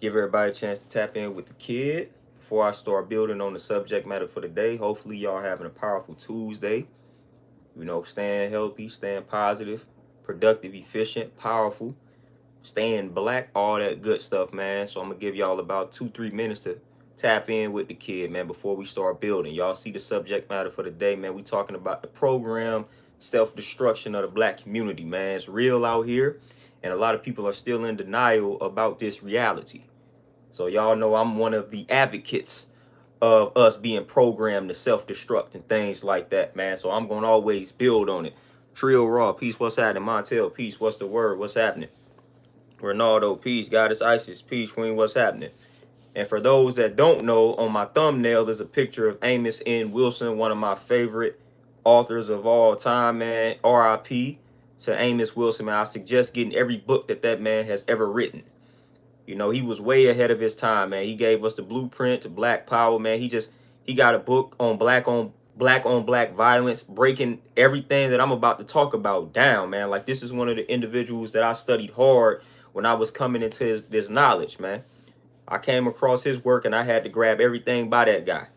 Give everybody a chance to tap in with the kid before I start building on the subject matter for the day. Hopefully, y'all having a powerful Tuesday. Staying healthy, staying positive, productive, efficient, powerful, staying black, all that good stuff, man. So I'm gonna give y'all about 2-3 minutes to tap in with the kid, man, before we start building. Y'all see the subject matter for the day, man. We talking about the program self-destruction of the black community, man. It's real out here, and a lot of people are still in denial about this reality. So y'all know I'm one of the advocates of us being programmed to self-destruct and things like that, man. So I'm gonna always build on it. Trio Raw, peace, what's happening? Montel, peace, what's the word? What's happening? Ronaldo, peace. Goddess Isis, peace, Queen, what's happening? And for those that don't know, on my thumbnail is a picture of Amos N. Wilson, one of my favorite authors of all time, man. RIP to Amos Wilson, man. I suggest getting every book that man has ever written. He was way ahead of his time, man. He gave us the blueprint to Black Power, man. He got a book on black violence, breaking everything that I'm about to talk about down, man. Like, this is one of the individuals that I studied hard when I was coming into this knowledge, man. I came across his work and I had to grab everything by that guy.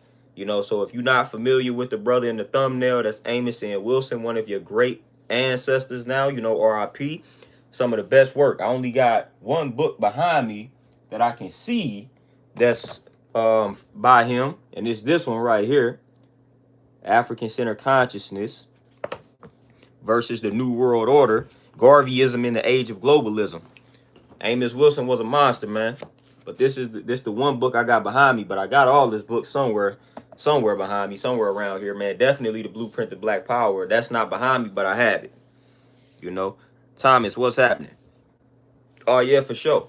So if you're not familiar with the brother in the thumbnail, that's Amos N. Wilson, one of your great ancestors now, RIP. Some of the best work. I only got one book behind me that I can see that's by him, and it's this one right here, African Centered Consciousness versus the New World Order, Garveyism in the Age of Globalism. Amos Wilson was a monster, man. But this is the one book I got behind me, but I got all this book somewhere behind me, somewhere around here, man. Definitely the Blueprint to Black Power. That's not behind me, but I have it. Thomas, what's happening? Oh yeah, for sure.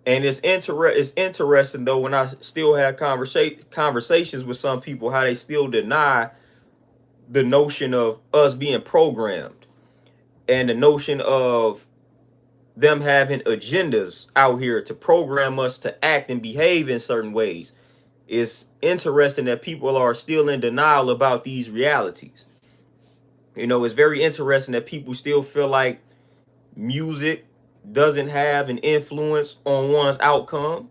And it's interesting though, when I still have conversations with some people, how they still deny the notion of us being programmed and the notion of them having agendas out here to program us to act and behave in certain ways. It's interesting that people are still in denial about these realities. It's very interesting that people still feel like music doesn't have an influence on one's outcome.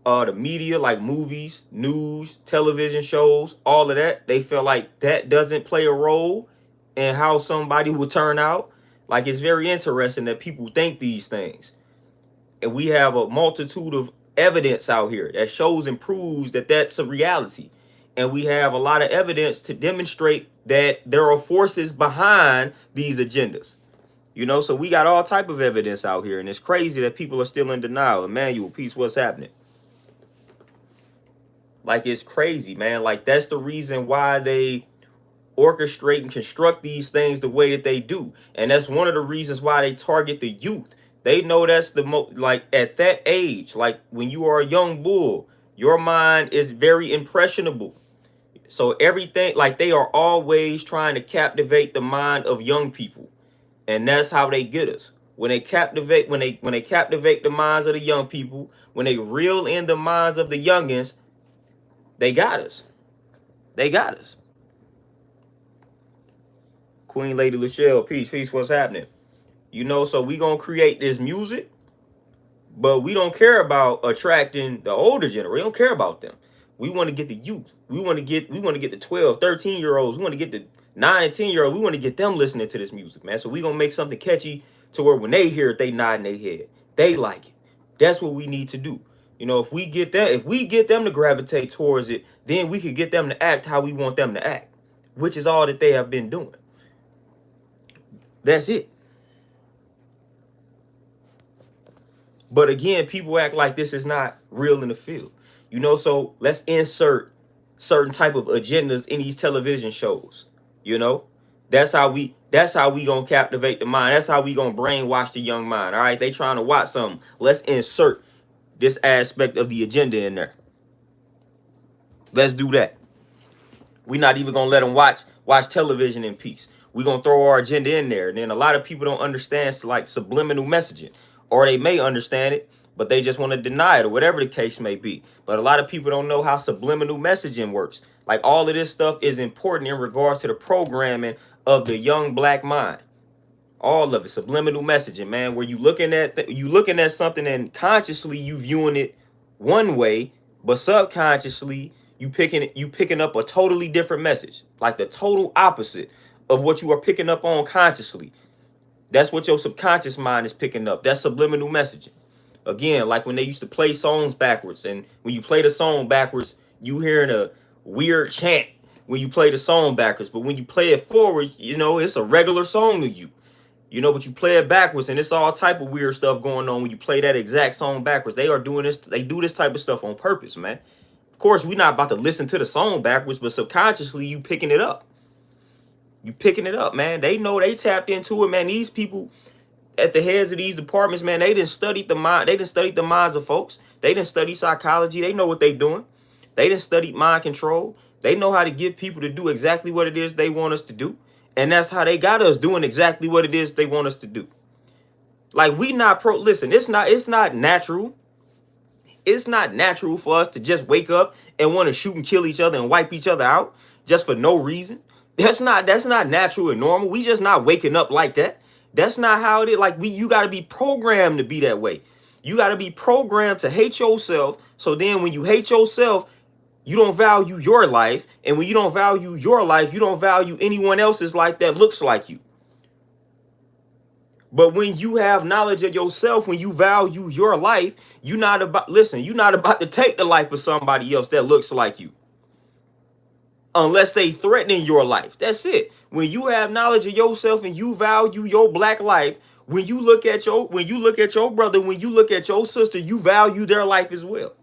The media, like movies, news, television shows, all of that, they feel like that doesn't play a role in how somebody will turn out. Like, it's very interesting that people think these things. And we have a multitude of evidence out here that shows and proves that that's a reality. And we have a lot of evidence to demonstrate that there are forces behind these agendas. So we got all type of evidence out here. And it's crazy that people are still in denial. Emmanuel, peace, what's happening? Like, it's crazy, man. Like, that's the reason why they orchestrate and construct these things the way that they do. And that's one of the reasons why they target the youth. They know that's the most, like, at that age, like when you are a young bull, your mind is very impressionable. So everything, like, they are always trying to captivate the mind of young people. And that's how they get us. When they captivate the minds of the young people, when they reel in the minds of the youngins, they got us. They got us. Queen Lady Lachelle, peace, what's happening? So we gonna create this music, but we don't care about attracting the older generation. We don't care about them. We want to get the youth. We want to get the 12, 13-year-olds. We want to get the 9 and 10-year-olds. We want to get them listening to this music, man. So we gonna make something catchy to where when they hear it, they nod in their head. They like it. That's what we need to do. If we get them to gravitate towards it, then we could get them to act how we want them to act, which is all that they have been doing. That's it. But again, people act like this is not real in the field. So let's insert certain type of agendas in these television shows. That's how we gonna captivate the mind. That's how we gonna brainwash the young mind. All right, they trying to watch something. Let's insert this aspect of the agenda in there. Let's do that. We're not even gonna let them watch television in peace. We're gonna throw our agenda in there. And then a lot of people don't understand, like, subliminal messaging, or they may understand it, but they just want to deny it, or whatever the case may be. But a lot of people don't know how subliminal messaging works. Like, all of this stuff is important in regards to the programming of the young black mind. All of it, subliminal messaging, man, where you looking at something and consciously you viewing it one way, but subconsciously you picking up a totally different message, like the total opposite of what you are picking up on consciously. That's what your subconscious mind is picking up. That's subliminal messaging. Again, like when they used to play songs backwards, and when you play the song backwards, you hearing a weird chant when you play the song backwards. But when you play it forward, it's a regular song to you. But you play it backwards, and it's all type of weird stuff going on when you play that exact song backwards. They are doing this. They do this type of stuff on purpose, man. Of course, we're not about to listen to the song backwards, but subconsciously, you picking it up. You picking it up, man. They know, they tapped into it, man. These people at the heads of these departments, man, they didn't study the mind. They didn't study the minds of folks. They didn't study psychology. They know what they doing. They didn't study mind control. They know how to get people to do exactly what it is they want us to do. And that's how they got us doing exactly what it is they want us to do. Like, we not listen, it's not natural. It's not natural for us to just wake up and want to shoot and kill each other and wipe each other out just for no reason. That's not natural and normal. We just not waking up like that. That's not how it is. Like, you got to be programmed to be that way. You got to be programmed to hate yourself. So then when you hate yourself, you don't value your life. And when you don't value your life, you don't value anyone else's life that looks like you. But when you have knowledge of yourself, when you value your life, you're not about to take the life of somebody else that looks like you. Unless they threatening your life. That's it. When you have knowledge of yourself and you value your black life, when you look at your brother, when you look at your sister, you value their life as well.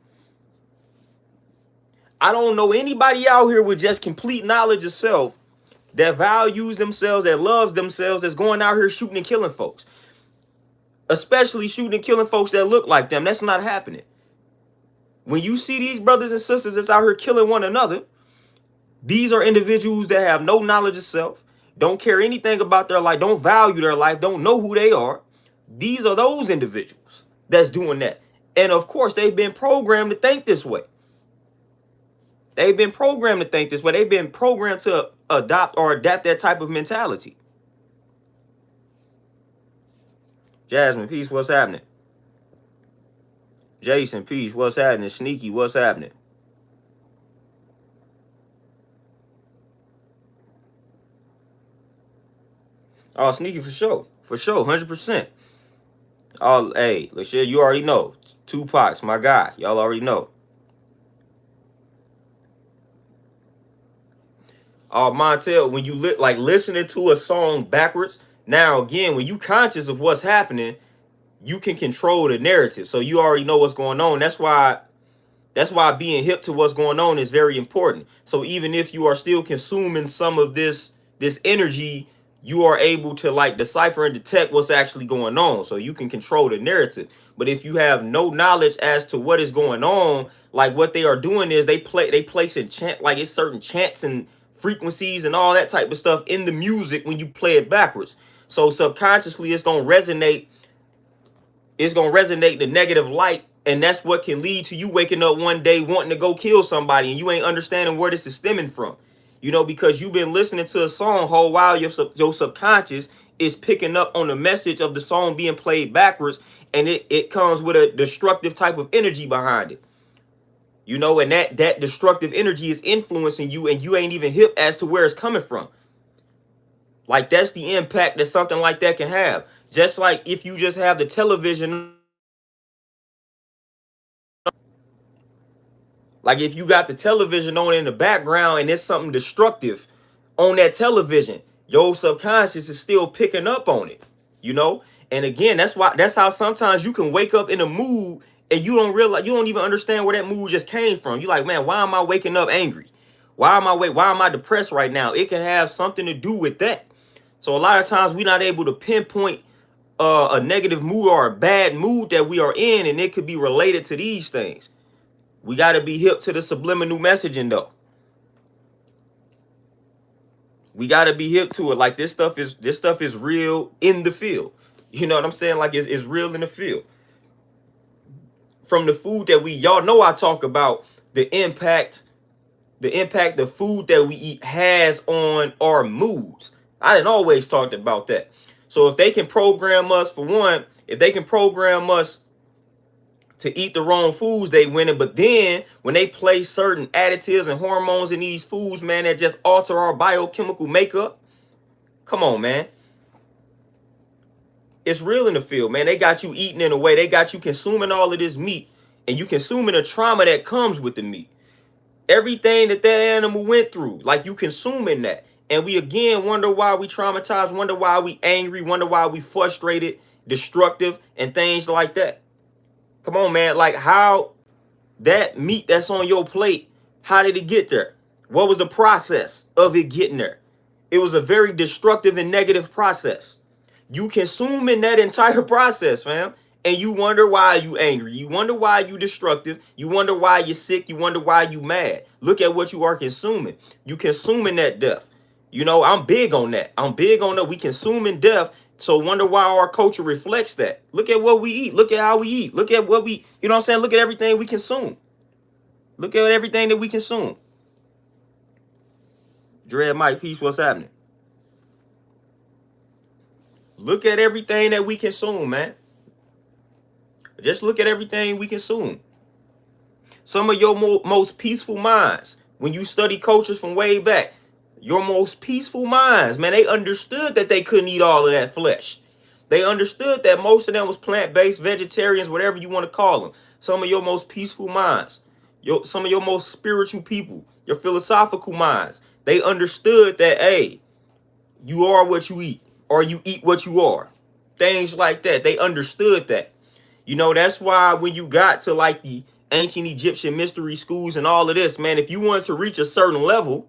I don't know anybody out here with just complete knowledge of self that values themselves, that loves themselves, that's going out here shooting and killing folks. Especially shooting and killing folks that look like them. That's not happening. When you see these brothers and sisters that's out here killing one another, these are individuals that have no knowledge of self, don't care anything about their life, don't value their life, don't know who they are. These are those individuals that's doing that. And of course, they've been programmed to think this way. They've been programmed to think this way. They've been programmed to adapt that type of mentality. Jasmine, peace, what's happening? Jason, peace, what's happening? Sneaky, what's happening? Oh, Sneaky, for sure. For sure, 100%. Oh, hey, Lachelle, you already know. Tupac's my guy. Y'all already know. Oh, Montel, when you listening to a song backwards, now again, when you conscious of what's happening, you can control the narrative. So you already know what's going on. That's why being hip to what's going on is very important. So even if you are still consuming some of this energy, you are able to decipher and detect what's actually going on. So you can control the narrative. But if you have no knowledge as to what is going on, like what they are doing is they place in chant, like it's certain chants and frequencies and all that type of stuff in the music when you play it backwards. So subconsciously it's gonna resonate. It's gonna resonate the negative light, and that's what can lead to you waking up one day wanting to go kill somebody, and you ain't understanding where this is stemming from. Because you've been listening to a song whole while, your subconscious is picking up on the message of the song being played backwards, and it comes with a destructive type of energy behind it. And that destructive energy is influencing you, and you ain't even hip as to where it's coming from. Like, that's the impact that something like that can have. Just like if you just have the television. Like if you got the television on in the background and it's something destructive on that television, your subconscious is still picking up on it, And again, that's how sometimes you can wake up in a mood and you don't realize, you don't even understand where that mood just came from. You're like, man, why am I waking up angry? Why am I depressed right now? It can have something to do with that. So a lot of times we're not able to pinpoint a negative mood or a bad mood that we are in, and it could be related to these things. We got to be hip to the subliminal messaging, though. We got to be hip to it. Like, this stuff is real in the field. You know what I'm saying? Like, it's real in the field. From the food that y'all know, I talk about the impact the food that we eat has on our moods. I didn't always talk about that. So if they can program us, for one, if they can program us to eat the wrong foods, they winning. But then when they place certain additives and hormones in these foods, man, that just alter our biochemical makeup, come on, man. It's real in the field, man. They got you eating in a way. They got you consuming all of this meat, and you consuming the trauma that comes with the meat. Everything that animal went through, like you consuming that. And we again wonder why we traumatized, wonder why we angry, wonder why we frustrated, destructive, and things like that. Come on, man. Like, how that meat that's on your plate, how did it get there? What was the process of it getting there? It was a very destructive and negative process. You consuming that entire process, fam, and you wonder why you angry. You wonder why you destructive. You wonder why you're sick. You wonder why you mad. Look at what you are consuming. You consuming that death. You know, I'm big on that. I'm big on that. We consuming death. So wonder why our culture reflects that. Look at what we eat. Look at how we eat. Look at what we, you know what I'm saying? Look at everything we consume. Look at everything that we consume. Dread Mike, peace, what's happening? Look at everything that we consume, man. Just look at everything we consume. Some of your most peaceful minds, when you study cultures from way back, your most peaceful minds, man, they understood that they couldn't eat all of that flesh. They understood that most of them was plant-based, vegetarians, whatever you want to call them. Some of your most peaceful minds, some of your most spiritual people, your philosophical minds, they understood that, hey, you are what you eat, or you eat what you are. Things like that. They understood that. You know, that's why when you got to like the ancient Egyptian mystery schools and all of this, man, if you wanted to reach a certain level,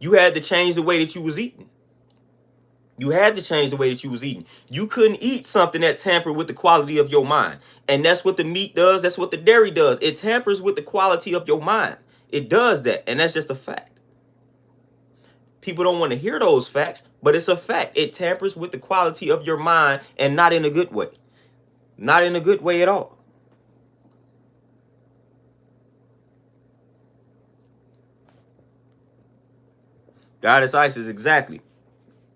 you had to change the way that you was eating. You had to change the way that you was eating. You couldn't eat something that tampered with the quality of your mind. And that's what the meat does. That's what the dairy does. It tampers with the quality of your mind. It does that. And that's just a fact. People don't want to hear those facts, but it's a fact. It tampers with the quality of your mind, and not in a good way. Not in a good way at all. Goddess Isis, exactly.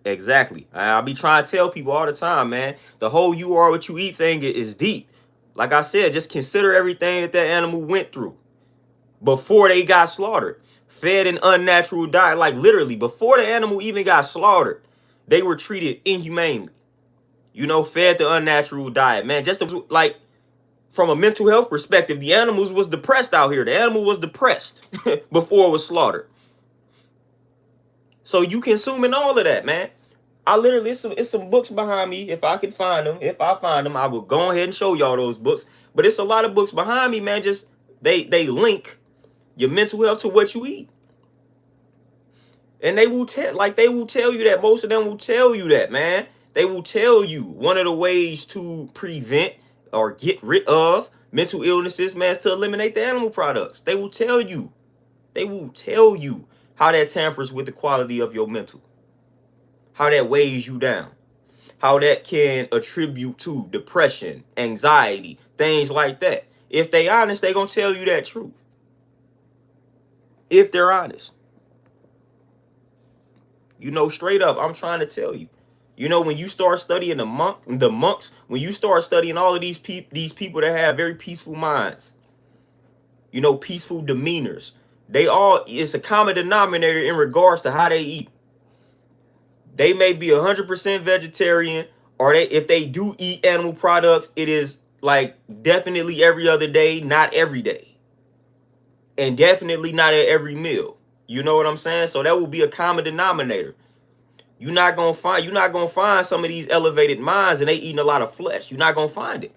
Exactly. I'll be trying to tell people all the time, man. The whole you are what you eat thing is deep. Like I said, just consider everything that animal went through before they got slaughtered. Fed an unnatural diet, like literally before the animal even got slaughtered, they were treated inhumanely. You know, fed the unnatural diet, man. Just to, like, from a mental health perspective, the animals was depressed out here. The animal was depressed before it was slaughtered. So you consuming all of that, man. I literally, it's some books behind me. If I can find them, if I find them, I will go ahead and show y'all those books. But it's a lot of books behind me, man. Just they link your mental health to what you eat. And they will tell you that. Most of them will tell you that, man. They will tell you one of the ways to prevent or get rid of mental illnesses, man, is to eliminate the animal products. They will tell you. They will tell you how that tampers with the quality of your mental. How that weighs you down. How that can attribute to depression, anxiety, things like that. If they honest, they gonna tell you that truth. If they're honest. You know, straight up, I'm trying to tell you. You know, when you start studying the monks, when you start studying all of these people that have very peaceful minds, you know, peaceful demeanors, it's a common denominator in regards to how they eat. They may be 100% vegetarian, or if they do eat animal products, it is like definitely every other day, not every day. And definitely not at every meal. You know what I'm saying? So that will be a common denominator. You're not gonna find some of these elevated minds and they eating a lot of flesh. You're not gonna find it.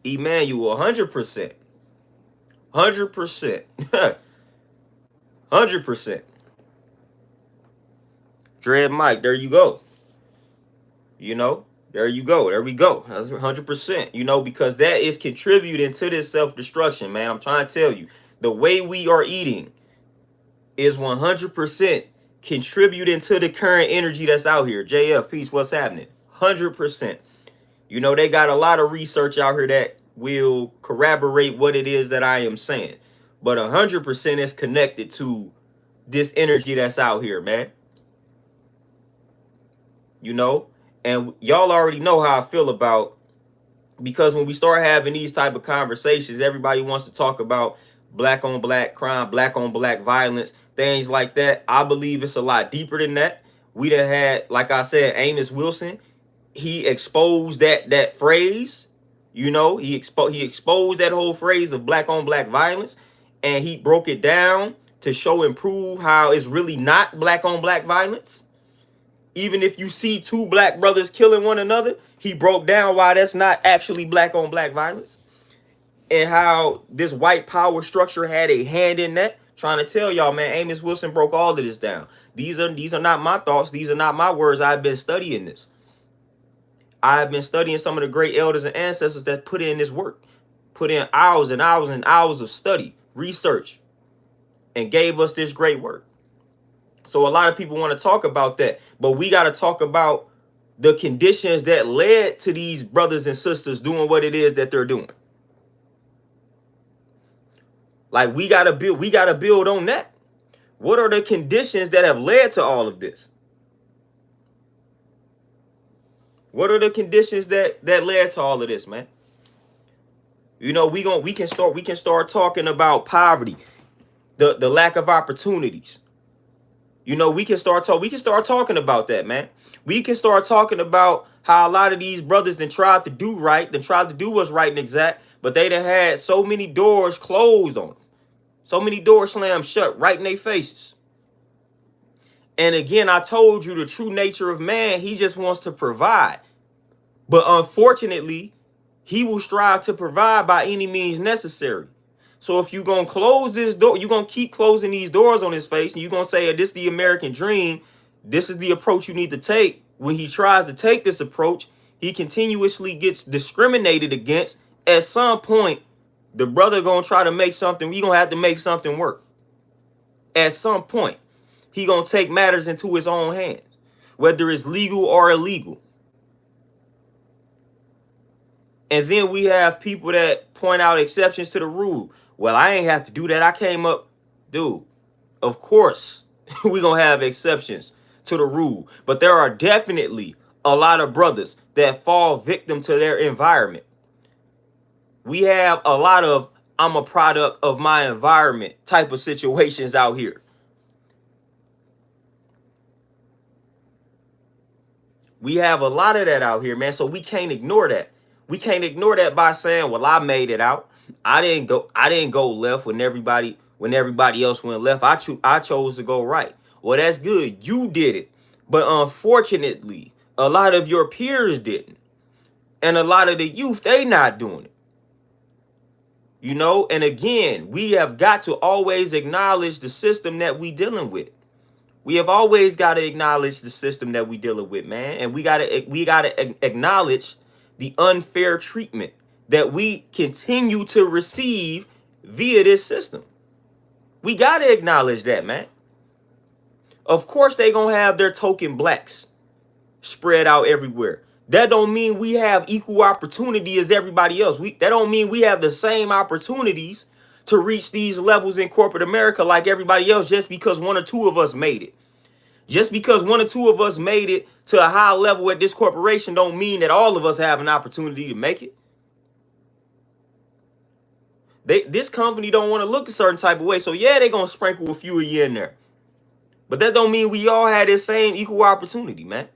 Emmanuel, 100%. 100%. 100%. Dread Mike, there you go. You know, there you go. There we go. That's 100%. You know, because that is contributing to this self-destruction, man. I'm trying to tell you, the way we are eating is 100% contributing to the current energy that's out here. JF, peace, what's happening? 100%. You know, they got a lot of research out here that will corroborate what it is that I am saying. But 100% is connected to this energy that's out here, man. you know, and y'all already know how I feel about, because when we start having these type of conversations, everybody wants to talk about black on black crime, black on black violence, things like that. I believe it's a lot deeper than that. We done had, like I said, Amos Wilson. He exposed that phrase. You know, he exposed that whole phrase of black on black violence, and he broke it down to show and prove how it's really not black on black violence. Even if you see two black brothers killing one another, he broke down why that's not actually black on black violence, and how this white power structure had a hand in that. Trying to tell y'all, man, Amos Wilson broke all of this down. These are not my thoughts. These are not my words. I've been studying this. I've been studying some of the great elders and ancestors that put in this work, put in hours and hours and hours of study, research, and gave us this great work. So a lot of people want to talk about that, but we got to talk about the conditions that led to these brothers and sisters doing what it is that they're doing. Like, we got to build on that. What are the conditions that have led to all of this? What are the conditions that led to all of this, man? You know, we can start talking about poverty, the lack of opportunities. You know, we can start talking about that, man. We can start talking about how a lot of these brothers then tried to do right, then tried to do what's right and exact, but they done had so many doors closed on them. So many doors slammed shut right in their faces. And again, I told you the true nature of man, he just wants to provide. But unfortunately, he will strive to provide by any means necessary. So if you're going to close this door, you're going to keep closing these doors on his face, and you're going to say, this is the American dream, this is the approach you need to take. When he tries to take this approach, he continuously gets discriminated against. At some point, the brother going to try to make something, he going to have to make something work. At some point, he going to take matters into his own hands, whether it's legal or illegal. And then we have people that point out exceptions to the rule. Well, I ain't have to do that. I came up, dude. Of course, we gonna have exceptions to the rule, but there are definitely a lot of brothers that fall victim to their environment. We have a lot of I'm a product of my environment type of situations out here. We have a lot of that out here, man. So we can't ignore that. We can't ignore that by saying, well, I made it out. I didn't go left when everybody else went left. I chose to go right. Well, that's good. You did it. But unfortunately, a lot of your peers didn't. And a lot of the youth, they not doing it. You know, and again, we have got to always acknowledge the system that we dealing with. We have always got to acknowledge the system that we dealing with, man. And we gotta acknowledge the unfair treatment that we continue to receive via this system. We got to acknowledge that, man. Of course, they gonna have their token blacks spread out everywhere. That don't mean we have equal opportunity as everybody else. That don't mean we have the same opportunities to reach these levels in corporate America like everybody else just because one or two of us made it. Just because one or two of us made it to a high level at this corporation don't mean that all of us have an opportunity to make it. This company don't want to look a certain type of way. So yeah, they're going to sprinkle a few of you in there. But that don't mean we all had this same equal opportunity, man.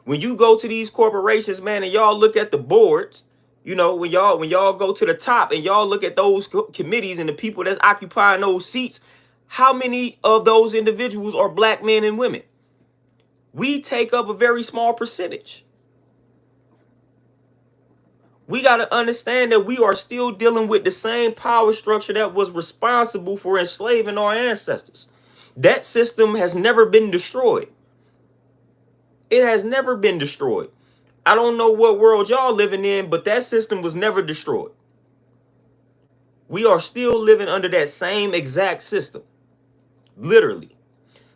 When you go to these corporations, man, and y'all look at the boards, you know, when y'all go to the top and y'all look at those committees and the people that's occupying those seats, how many of those individuals are black men and women? We take up a very small percentage. We got to understand that we are still dealing with the same power structure that was responsible for enslaving our ancestors. That system has never been destroyed. It has never been destroyed. I don't know what world y'all living in, but that system was never destroyed. We are still living under that same exact system. Literally.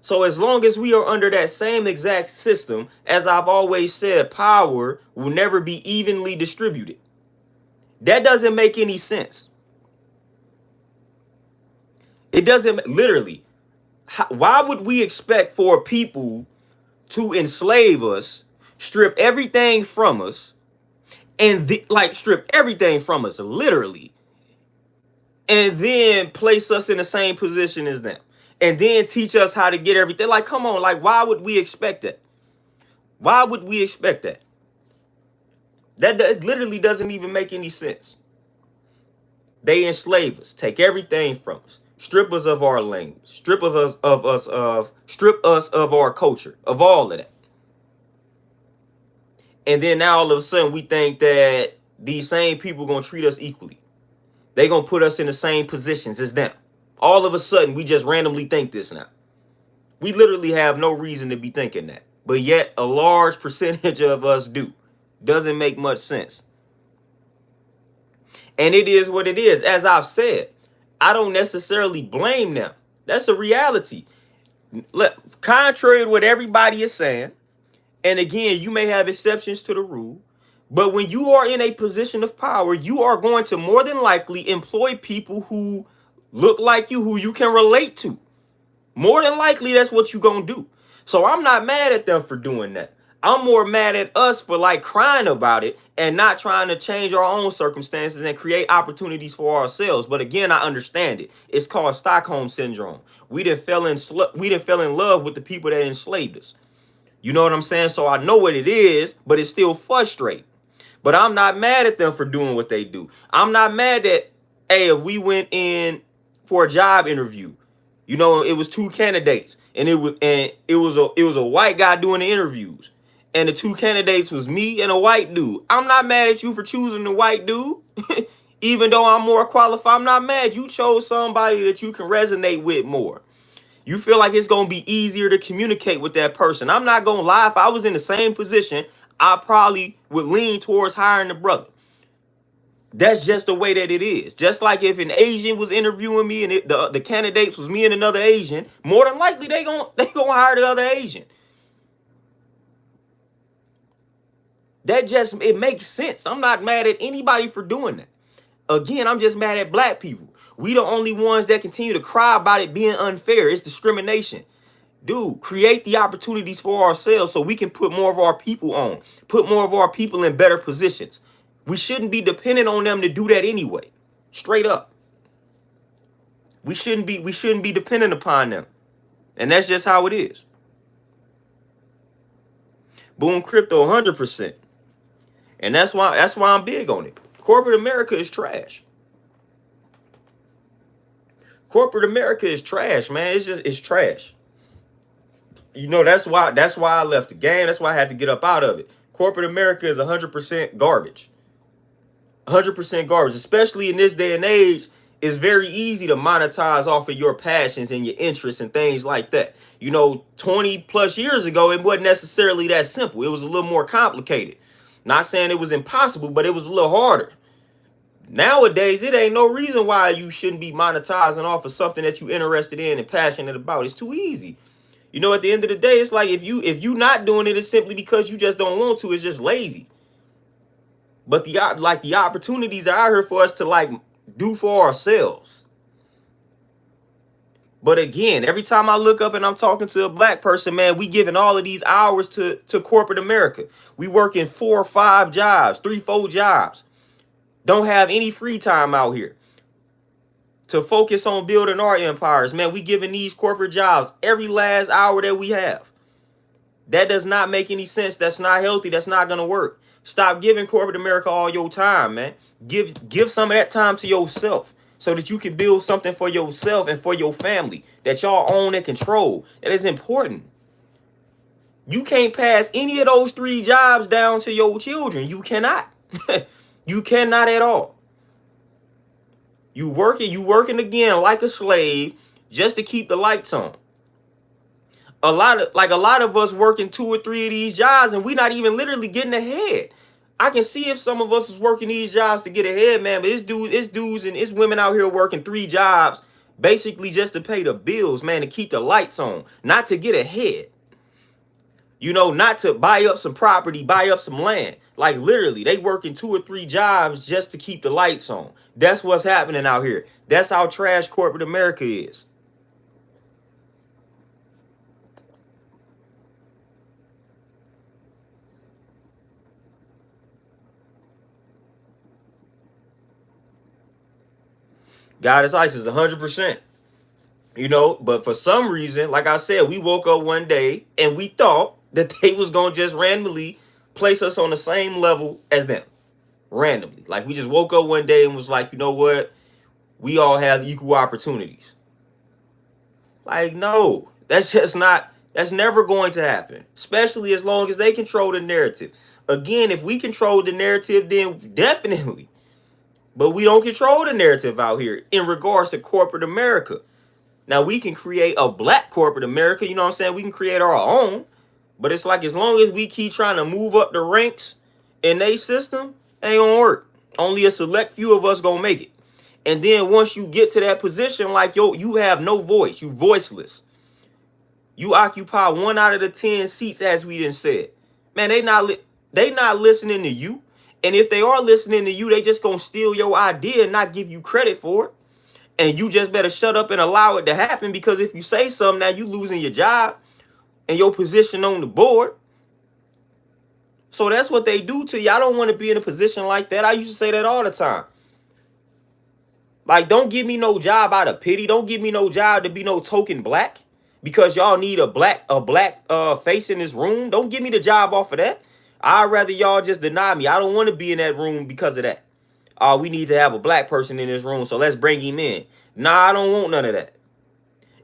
So as long as we are under that same exact system, as I've always said, power will never be evenly distributed. That doesn't make any sense. It doesn't, literally. Why would we expect for people to enslave us, strip everything from us, and like strip everything from us, literally, and then place us in the same position as them, and then teach us how to get everything. Like, come on, like, why would we expect that? Why would we expect that? That literally doesn't even make any sense. They enslave us, take everything from us, strip us of our language, strip us of our culture, of all of that. And then now all of a sudden we think that these same people are gonna treat us equally. They gonna put us in the same positions as them. All of a sudden we just randomly think this now. We literally have no reason to be thinking that, but yet a large percentage of us do. Doesn't make much sense. And it is what it is. As I've said, I don't necessarily blame them. That's a reality. Contrary to what everybody is saying, and again, you may have exceptions to the rule, but when you are in a position of power, you are going to more than likely employ people who look like you, who you can relate to. More than likely, that's what you're going to do. So I'm not mad at them for doing that. I'm more mad at us for like crying about it and not trying to change our own circumstances and create opportunities for ourselves. But again, I understand it. It's called Stockholm syndrome. We didn't fell in love with the people that enslaved us. You know what I'm saying? So I know what it is, but it's still frustrating. But I'm not mad at them for doing what they do. I'm not mad that, hey, if we went in for a job interview, you know, it was two candidates, and it was a white guy doing the interviews, and the two candidates was me and a white dude. I'm not mad at you for choosing the white dude, even though I'm more qualified. I'm not mad. You chose somebody that you can resonate with more. You feel like it's gonna be easier to communicate with that person. I'm not gonna lie. If I was in the same position, I probably would lean towards hiring the brother. That's just the way that it is. Just like if an Asian was interviewing me and the candidates was me and another Asian, more than likely they gonna hire the other Asian. It makes sense. I'm not mad at anybody for doing that. Again, I'm just mad at black people. We the only ones that continue to cry about it being unfair. It's discrimination. Dude, create the opportunities for ourselves so we can put more of our people on, put more of our people in better positions. We shouldn't be dependent on them to do that anyway. Straight up. We shouldn't be dependent upon them. And that's just how it is. Boom crypto 100%. And that's why I'm big on it. Corporate America is trash. Corporate America is trash, man. It's trash. You know, that's why I left the game. That's why I had to get up out of it. Corporate America is 100% garbage. 100% garbage, especially in this day and age. It's very easy to monetize off of your passions and your interests and things like that. You know, 20 plus years ago, it wasn't necessarily that simple. It was a little more complicated. Not saying it was impossible, but it was a little harder. Nowadays, it ain't no reason why you shouldn't be monetizing off of something that you're interested in and passionate about. It's too easy. You know, at the end of the day, it's like if you not doing it, it's simply because you just don't want to. It's just lazy. But the opportunities are out here for us to like do for ourselves. But again, every time I look up and I'm talking to a black person, man, we giving all of these hours to corporate America. We working 4 or 5 jobs, 3, 4 jobs. Don't have any free time out here to focus on building our empires. Man, we giving these corporate jobs every last hour that we have. That does not make any sense. That's not healthy. That's not going to work. Stop giving corporate America all your time, man. Give some of that time to yourself so that you can build something for yourself and for your family that y'all own and control. That is important. You can't pass any of those 3 jobs down to your children. You cannot. You cannot at all. You working again like a slave just to keep the lights on. A lot of us working 2 or 3 of these jobs and we're not even literally getting ahead. I can see if some of us is working these jobs to get ahead, man, but it's dudes and it's women out here working 3 jobs basically just to pay the bills, man, to keep the lights on, not to get ahead. You know, not to buy up some property, buy up some land. Like literally, they working 2 or 3 jobs just to keep the lights on. That's what's happening out here. That's how trash corporate America is. Goddess Isis, 100%. You know, but for some reason, like I said, we woke up one day and we thought that they was gonna just randomly place us on the same level as them. Randomly. Like we just woke up one day and was like, you know what? We all have equal opportunities. Like, no, that's just not, that's never going to happen. Especially as long as they control the narrative. Again, if we control the narrative, then definitely. But we don't control the narrative out here in regards to corporate America. Now, we can create a black corporate America, you know what I'm saying? We can create our own. But it's like as long as we keep trying to move up the ranks in their system, it ain't gonna work. Only a select few of us gonna make it. And then once you get to that position, like, yo, you have no voice. You voiceless. You occupy 1 out of the 10 seats, as we done said. Man, they not listening to you. And if they are listening to you, they just gonna steal your idea and not give you credit for it. And you just better shut up and allow it to happen, because if you say something, now you losing your job and your position on the board. So that's what they do to you. I don't want to be in a position like that. I used to say that all the time. Like, don't give me no job out of pity. Don't give me no job to be no token black because y'all need a black face in this room. Don't give me the job off of that. I'd rather y'all just deny me. I don't want to be in that room because of that. We need to have a black person in this room, so let's bring him in. Nah, I don't want none of that.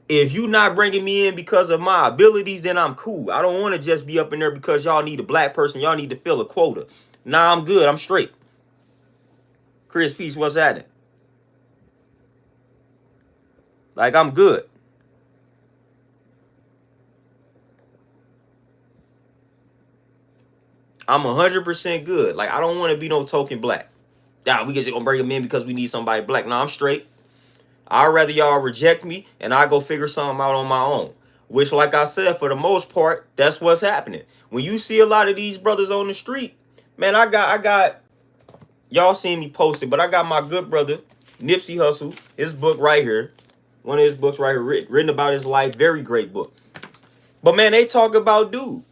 If you not bringing me in because of my abilities, then I'm cool. I don't want to just be up in there because y'all need a black person. Y'all need to fill a quota. Nah, I'm good. I'm straight. Chris Peace, what's happening? Like, I'm good. I'm 100% good. Like, I don't want to be no token black. Yeah, we just gonna bring him in because we need somebody black. No, I'm straight. I'd rather y'all reject me and I go figure something out on my own. Which, like I said, for the most part, that's what's happening. When you see a lot of these brothers on the street, man, I got y'all seen me posted, but I got my good brother, Nipsey Hussle, his book right here. One of his books right here, written about his life. Very great book. But, man, they talk about dude.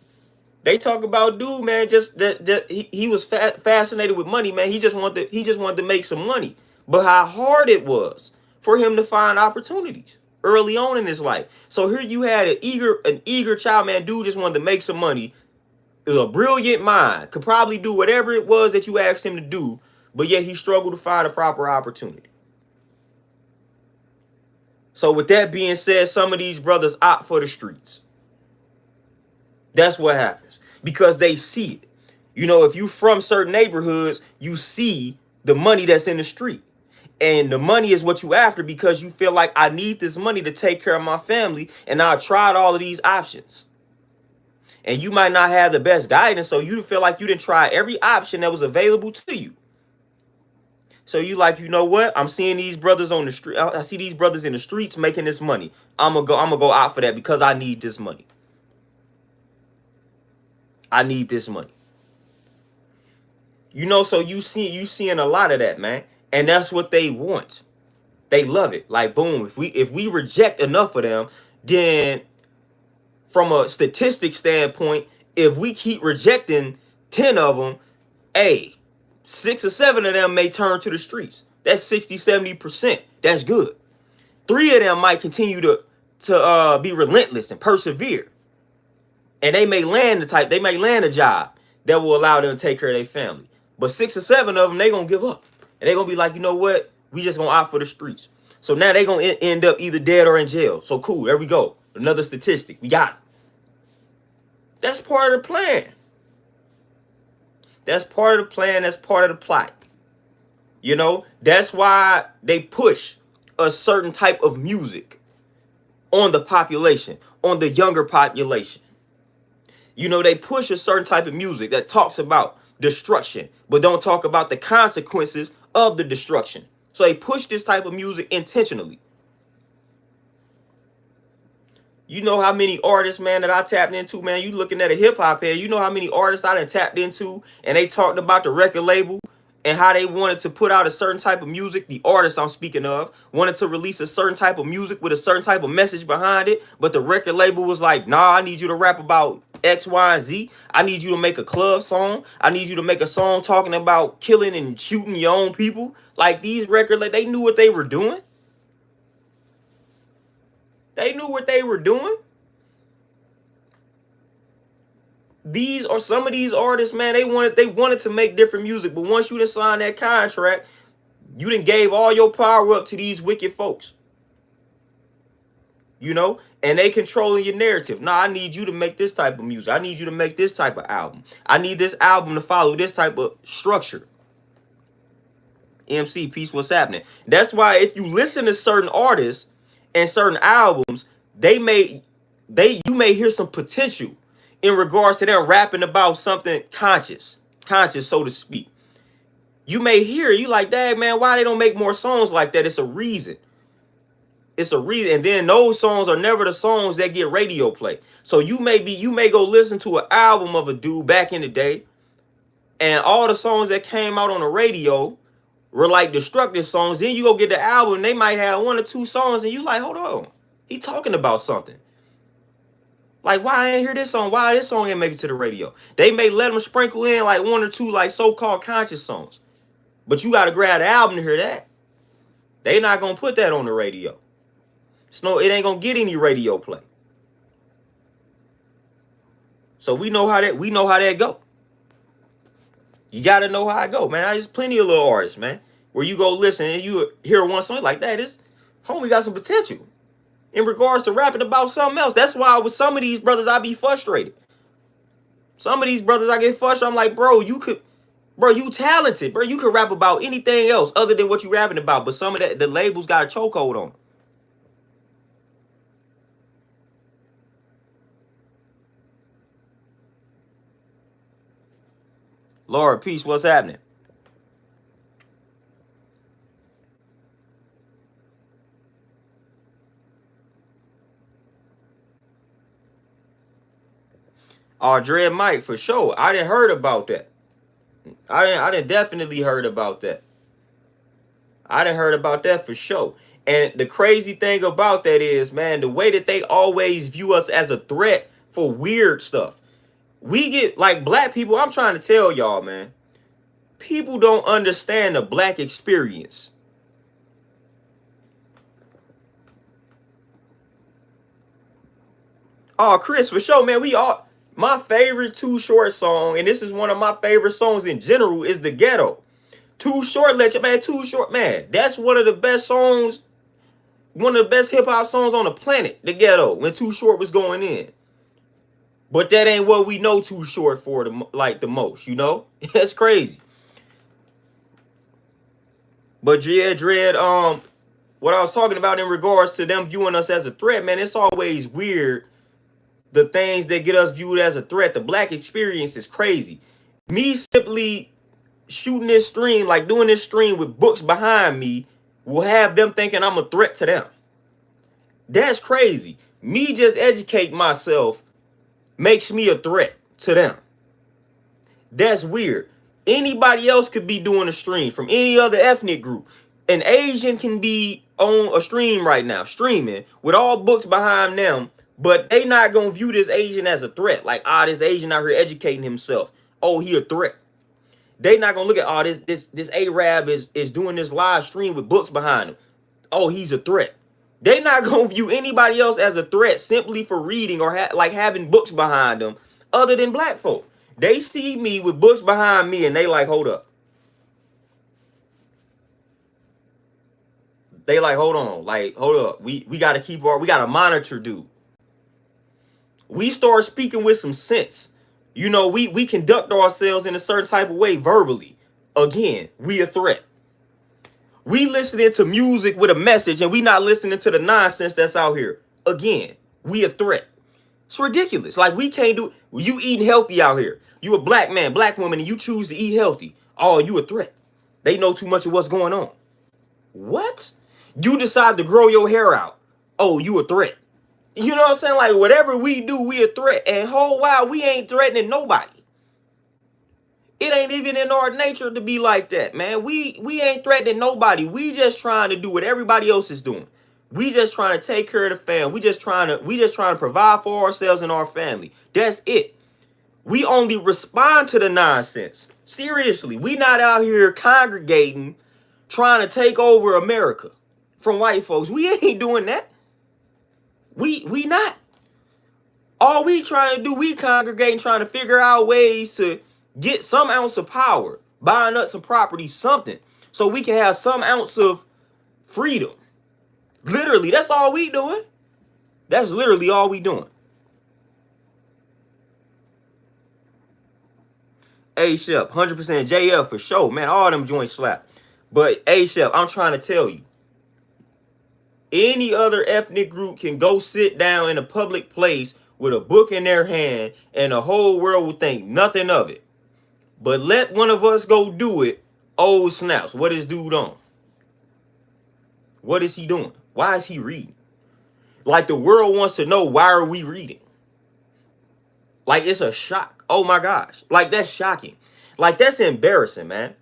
They talk about dude, man, just that he was fascinated with money, man. He just wanted to make some money. But how hard it was for him to find opportunities early on in his life. So here you had an eager child, man. Dude just wanted to make some money. A brilliant mind, could probably do whatever it was that you asked him to do, but yet he struggled to find a proper opportunity. So with that being said, some of these brothers opt for the streets. That's what happens because they see it. You know, if you from certain neighborhoods, you see the money that's in the street. And the money is what you after because you feel like I need this money to take care of my family. And I tried all of these options. And you might not have the best guidance. So you feel like you didn't try every option that was available to you. So you like, you know what? I'm seeing these brothers on the street. I see these brothers in the streets making this money. I'm gonna go out for that because I need this money. I need this money. You know, so you seeing a lot of that, man. And that's what they want. They love it. Like, boom, if we reject enough of them, then from a statistic standpoint, if we keep rejecting 10 of them, 6 or 7 of them may turn to the streets. That's 60-70%. That's good. 3 of them might continue to be relentless and persevere. And they may land a job that will allow them to take care of their family. But 6 or 7 of them, they going to give up. And they going to be like, you know what? We just going to opt for the streets. So now they going to end up either dead or in jail. So cool, there we go. Another statistic. We got it. That's part of the plan. That's part of the plan. That's part of the plot. You know, that's why they push a certain type of music on the population, on the younger population. You know, they push a certain type of music that talks about destruction, but don't talk about the consequences of the destruction. So they push this type of music intentionally. You know how many artists, man, that I tapped into, man. You looking at a hip hop head. You know how many artists I done tapped into and they talked about the record label and how they wanted to put out a certain type of music. The artists I'm speaking of wanted to release a certain type of music with a certain type of message behind it. But the record label was like, nah, I need you to rap about X, Y, and Z. I need you to make a club song. I need you to make a song talking about killing and shooting your own people. Like these record labels, they knew what they were doing. They knew what they were doing. These are some of these artists, man. They wanted to make different music, but once you done signed that contract, you done gave all your power up to these wicked folks. You know, and they controlling your narrative. Nah, I need you to make this type of music. I need you to make this type of album. I need this album to follow this type of structure. MC, peace, what's happening? That's why if you listen to certain artists and certain albums, you may hear some potential in regards to them rapping about something conscious, so to speak. You may hear, you like, dang, man, why they don't make more songs like that? It's a reason. It's a reason. And then those songs are never the songs that get radio play. So you may go listen to an album of a dude back in the day, and all the songs that came out on the radio were like destructive songs. Then you go get the album, and they might have one or two songs, and you like, hold on, he talking about something. Like, why I ain't hear this song? Why this song ain't make it to the radio? They may let them sprinkle in like one or two like so-called conscious songs, but you got to grab the album to hear that. They not gonna put that on the radio. So it ain't gonna get any radio play. So we know how that go. You gotta know how it go, man. There's plenty of little artists, man, where you go listen and you hear one song like that. This homie got some potential in regards to rapping about something else. That's why with some of these brothers I be frustrated. Some of these brothers I get frustrated. I'm like, bro, you talented, bro. You could rap about anything else other than what you rapping about. But some of that, the labels got a chokehold on them. Lord, peace, what's happening? Dread Mike, for sure. I didn't heard about that. I didn't definitely heard about that. I didn't heard about that for sure. And the crazy thing about that is, man, the way that they always view us as a threat for weird stuff. We get, like, black people, I'm trying to tell y'all, man, people don't understand the black experience. Oh, Chris, for sure, man, my favorite Too Short song, and this is one of my favorite songs in general, is The Ghetto. Too Short, Too Short, man, that's one of the best songs, one of the best hip-hop songs on the planet, The Ghetto, when Too Short was going in. But that ain't what we know Too Short for, the most, you know? That's crazy. But yeah, Dread, what I was talking about in regards to them viewing us as a threat, man, it's always weird. The things that get us viewed as a threat, the black experience is crazy. Me simply shooting this stream, like doing this stream with books behind me, will have them thinking I'm a threat to them. That's crazy. Me just educating myself makes me a threat to them. That's weird. Anybody else could be doing a stream from any other ethnic group. An Asian can be on a stream right now, streaming with all books behind them, but they not gonna view this Asian as a threat. Like, this Asian out here educating himself. Oh, he a threat. They not gonna look at, this Arab is doing this live stream with books behind him. Oh, he's a threat. They not gonna view anybody else as a threat simply for reading or like having books behind them, other than black folk. They see me with books behind me and they like, hold up. They like, hold on, like, hold up. We gotta we gotta monitor dude. We start speaking with some sense. You know, we conduct ourselves in a certain type of way verbally. Again, we a threat. We listening to music with a message and we not listening to the nonsense that's out here. Again, we a threat. It's ridiculous. Like, we can't do, you eating healthy out here. You a black man, black woman, and you choose to eat healthy. Oh, you a threat. They know too much of what's going on. What? You decide to grow your hair out. Oh, you a threat. You know what I'm saying? Like, whatever we do, we a threat. And whole while, we ain't threatening nobody. It ain't even in our nature to be like that, man. We ain't threatening nobody. We just trying to do what everybody else is doing. We just trying to take care of the family. We just trying to provide for ourselves and our family. That's it. We only respond to the nonsense. Seriously, we not out here congregating, trying to take over America from white folks. We ain't doing that. We not. All we trying to do, we congregating, trying to figure out ways to get some ounce of power, buying up some property, something, so we can have some ounce of freedom. Literally, that's all we doing. That's literally all we doing. A Chef, 100% JF for sure, man. All them joints slap. But A Chef, I'm trying to tell you, any other ethnic group can go sit down in a public place with a book in their hand and the whole world will think nothing of it. But let one of us go do it. Oh snaps, what is dude on? What is he doing? Why is he reading? Like the world wants to know, why are we reading? Like it's a shock. Oh my gosh. Like that's shocking. Like that's embarrassing, man.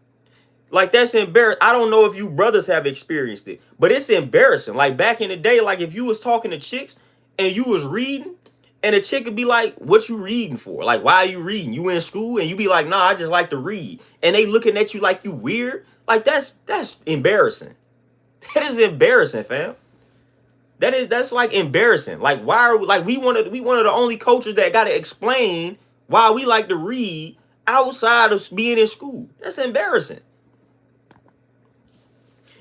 Like that's embarrassing. I don't know if you brothers have experienced it, but it's embarrassing. Like back in the day, like if you was talking to chicks and you was reading, and a chick would be like, what you reading for? Like, why are you reading? You in school? And you be like, nah, I just like to read. And they looking at you like you weird. Like that's embarrassing. That is embarrassing, fam. That's like embarrassing. Like why are we, like we one of the only cultures that got to explain why we like to read outside of being in school. That's embarrassing.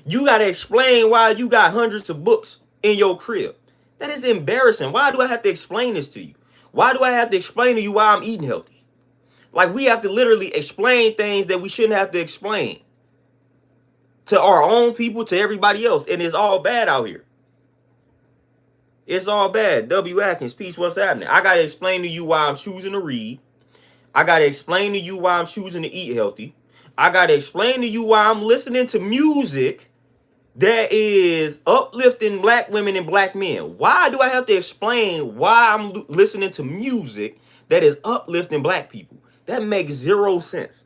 You got to explain why you got hundreds of books in your crib. That is embarrassing. Why do I have to explain this to you? Why do I have to explain to you why I'm eating healthy? Like we have to literally explain things that we shouldn't have to explain to our own people, to everybody else. And it's all bad out here. It's all bad. W. Atkins, peace, what's happening? I got to explain to you why I'm choosing to read. I got to explain to you why I'm choosing to eat healthy. I got to explain to you why I'm listening to music that is uplifting black women and black men. Why do I have to explain why I'm listening to music that is uplifting black people? That makes zero sense.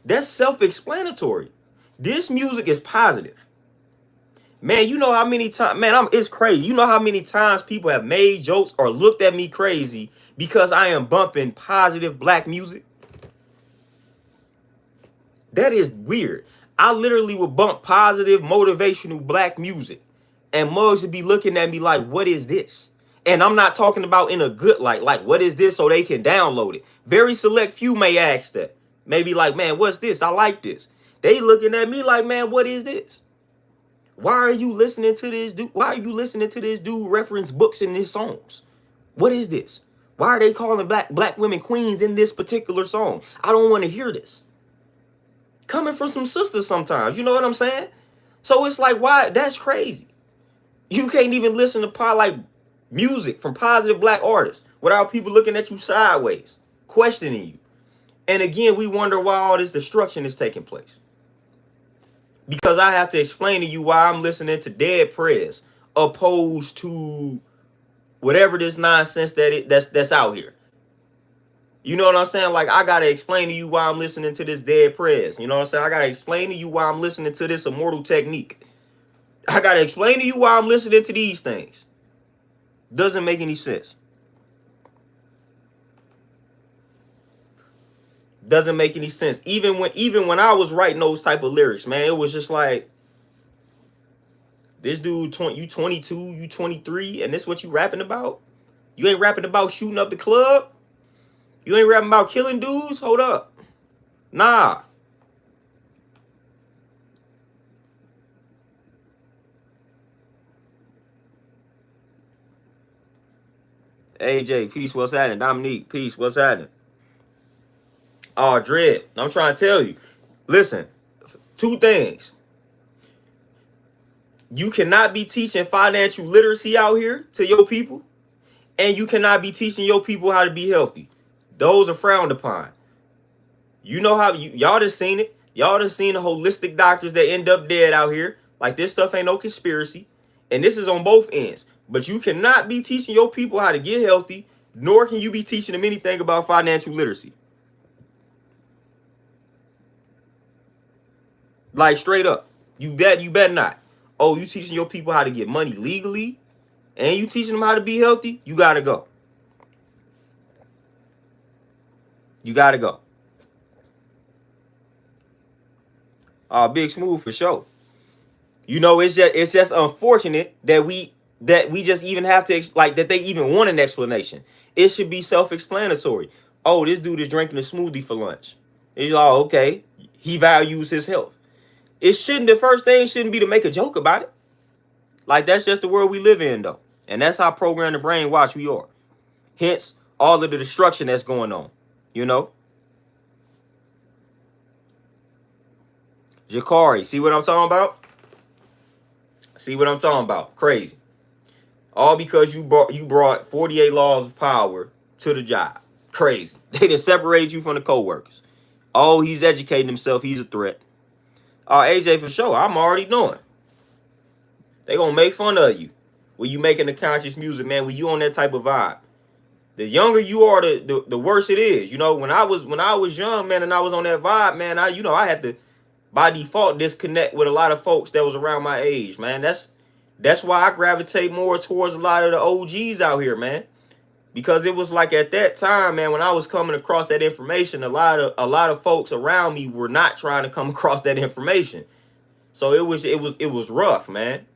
That's self-explanatory. This music is positive. Man, you know how many times, man, it's crazy. You know how many times people have made jokes or looked at me crazy because I am bumping positive black music? That is weird. I literally would bump positive, motivational black music. And mugs would be looking at me like, what is this? And I'm not talking about in a good light. Like, what is this? So they can download it. Very select few may ask that. Maybe like, man, what's this? I like this. They looking at me like, man, what is this? Why are you listening to this dude? Why are you listening to this dude reference books in his songs? What is this? Why are they calling black women queens in this particular song? I don't want to hear this. Coming from some sisters sometimes, you know what I'm saying? So it's like, why? That's crazy. You can't even listen to like music from positive black artists without people looking at you sideways, questioning you. And again, we wonder why all this destruction is taking place. Because I have to explain to you why I'm listening to Dead Prez opposed to whatever this nonsense that's out here. You know what I'm saying? Like, I got to explain to you why I'm listening to this Dead Prez. You know what I'm saying? I got to explain to you why I'm listening to this Immortal Technique. I got to explain to you why I'm listening to these things. Doesn't make any sense. Doesn't make any sense. Even when I was writing those type of lyrics, man, it was just like, this dude, you 22, you 23, and this what you rapping about? You ain't rapping about shooting up the club? You ain't rapping about killing dudes? Hold up. Nah. AJ, peace, what's happening? Dominique, peace, what's happening? Oh, Dread, I'm trying to tell you. Listen, two things. You cannot be teaching financial literacy out here to your people, and you cannot be teaching your people how to be healthy. Those are frowned upon. You know how y'all done seen it. Y'all done seen the holistic doctors that end up dead out here. Like, this stuff ain't no conspiracy. And this is on both ends. But you cannot be teaching your people how to get healthy, nor can you be teaching them anything about financial literacy. Like, straight up. You bet not. Oh, you teaching your people how to get money legally, and you teaching them how to be healthy? You gotta go. You gotta go. Big Smooth for sure. You know, it's just unfortunate that we that we just even have to, like, that they even want an explanation. It should be self-explanatory. Oh, this dude is drinking a smoothie for lunch. It's like, oh, okay, he values his health. It shouldn't, the first thing shouldn't be to make a joke about it. Like, that's just the world we live in, though. And that's how programmed the brainwash we are. Hence, all of the destruction that's going on, you know? Jakari, see what I'm talking about? See what I'm talking about? Crazy. All because you brought 48 laws of power to the job. Crazy. They didn't separate you from the co-workers. Oh, he's educating himself. He's a threat. AJ, for sure. I'm already knowing. They gonna make fun of you when you making the conscious music, man. When you on that type of vibe. The younger you are, the worse it is. You know, when I was young, man, and I was on that vibe, man, I had to by default disconnect with a lot of folks that was around my age, man. That's why I gravitate more towards a lot of the OGs out here, man. Because it was like at that time, man, when I was coming across that information, a lot of folks around me were not trying to come across that information. So it was rough, man.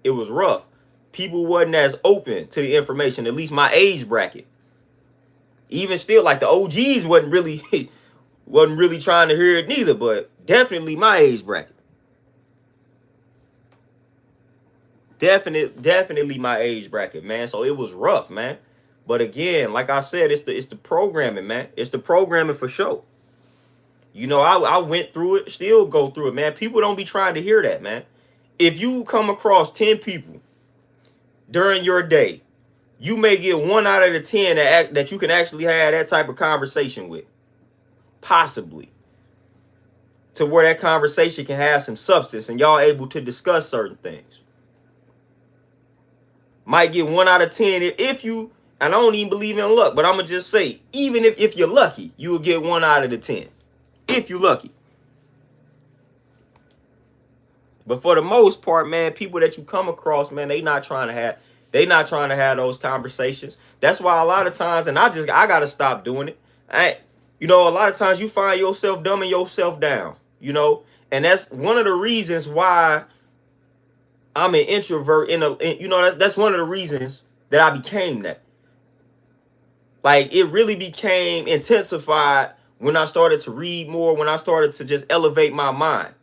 It was rough. People wasn't as open to the information, at least my age bracket. Even still, like the OGs wasn't really trying to hear it neither, but definitely my age bracket. Definitely my age bracket, man. So it was rough, man. But again, like I said, it's the programming, man. It's the programming for sure. You know, I went through it, still go through it, man. People don't be trying to hear that, man. If you come across 10 people during your day, you may get 1 out of the 10 that you can actually have that type of conversation with. Possibly. To where that conversation can have some substance and y'all able to discuss certain things. Might get 1 out of 10 if you, and I don't even believe in luck, but I'm going to just say, even if you're lucky, you will get 1 out of the 10. If you're lucky. But for the most part, man, people that you come across, man, they not trying to have those conversations. That's why a lot of times, and I gotta stop doing it. You know, a lot of times you find yourself dumbing yourself down, you know, and that's one of the reasons why I'm an introvert. You know, that's one of the reasons that I became that. Like, it really became intensified when I started to read more, when I started to just elevate my mind.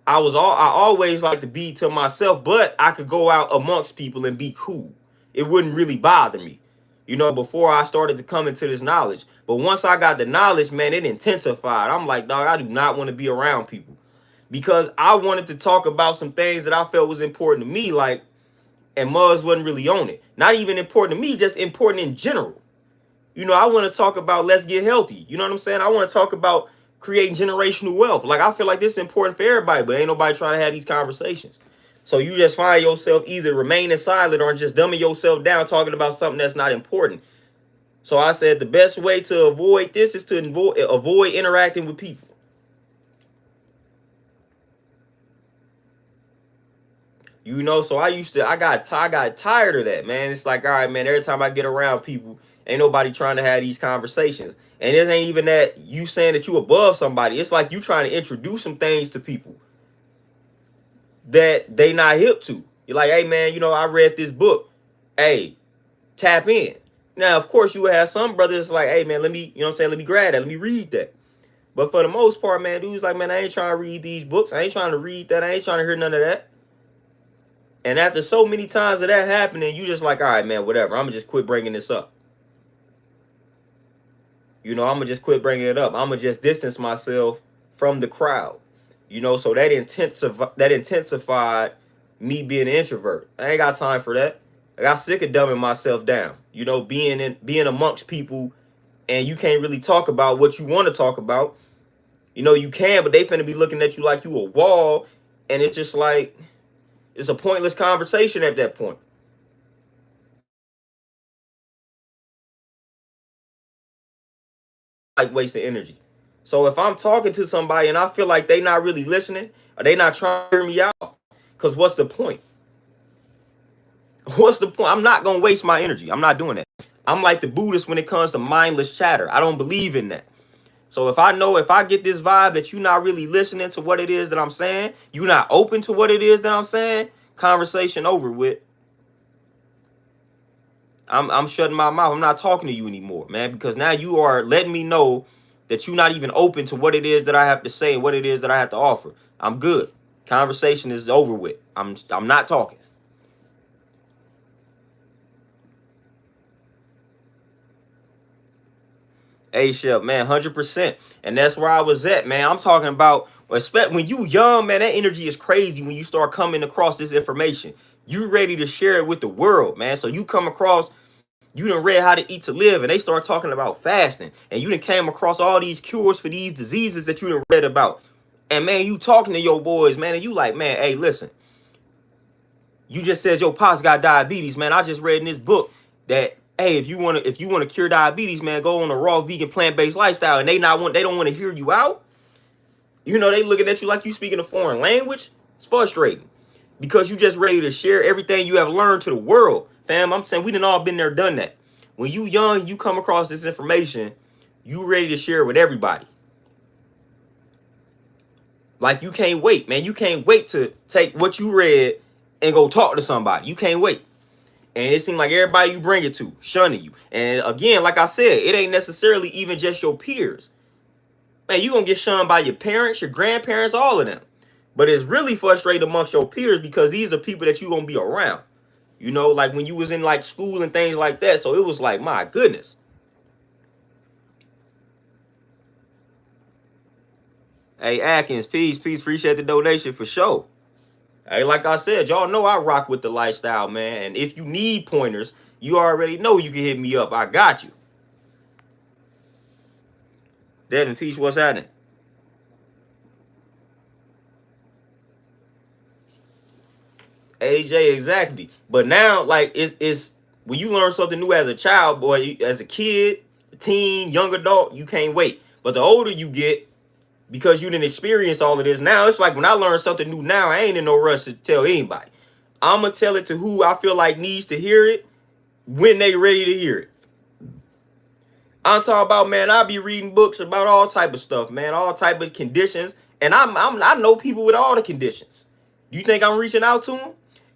I always like to be to myself, but I could go out amongst people and be cool. It wouldn't really bother me, you know, before I started to come into this knowledge. But once I got the knowledge, man, it intensified. I'm like, dog, I do not want to be around people, because I wanted to talk about some things that I felt was important to me, like, and Muzz wasn't really on it. Not even important to me, just important in general. You know, I want to talk about let's get healthy. You know what I'm saying? I want to talk about creating generational wealth. Like, I feel like this is important for everybody, but ain't nobody trying to have these conversations. So you just find yourself either remaining silent or just dumbing yourself down talking about something that's not important. So I said the best way to avoid this is to avoid interacting with people. You know, so I got tired of that, man. It's like, all right, man, every time I get around people, ain't nobody trying to have these conversations. And it ain't even that you saying that you above somebody. It's like you trying to introduce some things to people that they not hip to. You're like, hey, man, you know, I read this book. Hey, tap in. Now, of course, you would have some brothers like, hey, man, let me, you know what I'm saying? Let me grab that. Let me read that. But for the most part, man, dudes like, man, I ain't trying to read these books. I ain't trying to read that. I ain't trying to hear none of that. And after so many times of that happening, you just like, all right, man, whatever. I'm going to just quit bringing this up. You know, I'm going to just quit bringing it up. I'm going to just distance myself from the crowd. You know, so that intensified me being an introvert. I ain't got time for that. I got sick of dumbing myself down. You know, being amongst people and you can't really talk about what you want to talk about. You know, you can, but they finna be looking at you like you a wall. And it's just like, it's a pointless conversation at that point. Like wasting energy. So if I'm talking to somebody and I feel like they not really listening or they not trying to hear me out, because what's the point? What's the point? I'm not going to waste my energy. I'm not doing that. I'm like the Buddhist when it comes to mindless chatter. I don't believe in that. So if I get this vibe that you're not really listening to what it is that I'm saying, you're not open to what it is that I'm saying, conversation over with. I'm shutting my mouth. I'm not talking to you anymore, man, because now you are letting me know that you're not even open to what it is that I have to say and what it is that I have to offer. I'm good. Conversation is over with. I'm not talking. Hey, Chef, man, 100%. And that's where I was at, man. I'm talking about, when you young, man, that energy is crazy when you start coming across this information. You ready to share it with the world, man. So you come across, you done read How to Eat to Live, and they start talking about fasting. And you done came across all these cures for these diseases that you done read about. And, man, you talking to your boys, man, and you like, man, hey, listen. You just said your pops got diabetes, man. I just read in this book that, hey, if you wanna cure diabetes, man, go on a raw vegan plant-based lifestyle. And they don't want to hear you out. You know, they looking at you like you speaking a foreign language. It's frustrating because you just ready to share everything you have learned to the world, fam. I'm saying we done all been there, done that. When you young, you come across this information, you ready to share it with everybody. Like, you can't wait, man. You can't wait to take what you read and go talk to somebody. You can't wait. And it seems like everybody you bring it to shunning you. And again, like I said, it ain't necessarily even just your peers. Man, you gonna get shunned by your parents, your grandparents, all of them. But it's really frustrating amongst your peers because these are people that you gonna be around. You know, like when you was in like school and things like that. So it was like, my goodness. Hey, Atkins, peace, appreciate the donation for sure. Hey, like I said, y'all know I rock with the lifestyle, man. And if you need pointers, you already know you can hit me up. I got you. Devin, peace, what's happening? AJ, exactly. But now, like, it's when you learn something new as a child, boy, as a kid, a teen, young adult, you can't wait. But the older you get, because you didn't experience all of this, now it's like when I learn something new now, I ain't in no rush to tell anybody. I'm going to tell it to who I feel like needs to hear it when they ready to hear it. I'm talking about, man, I be reading books about all type of stuff, man, all type of conditions. And I know people with all the conditions. Do you think I'm reaching out to them?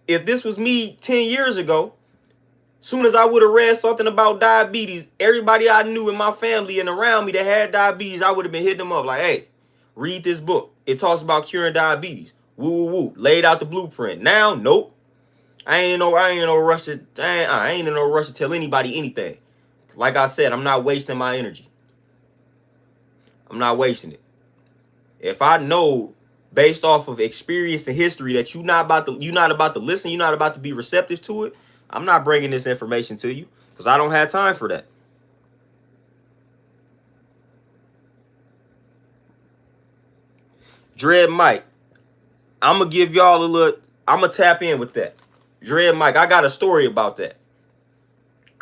If this was me 10 years ago, soon as I would have read something about diabetes, everybody I knew in my family and around me that had diabetes, I would have been hitting them up like, hey, read this book. It talks about curing diabetes. Woo, woo, woo. Laid out the blueprint. Now, nope. I ain't in no rush to tell anybody anything. Like I said, I'm not wasting my energy. I'm not wasting it. If I know based off of experience and history that you're not about to listen, you're not about to be receptive to it, I'm not bringing this information to you because I don't have time for that. Dread Mike, I'm gonna give y'all a look. I'm gonna tap in with that. Dread Mike, I got a story about that.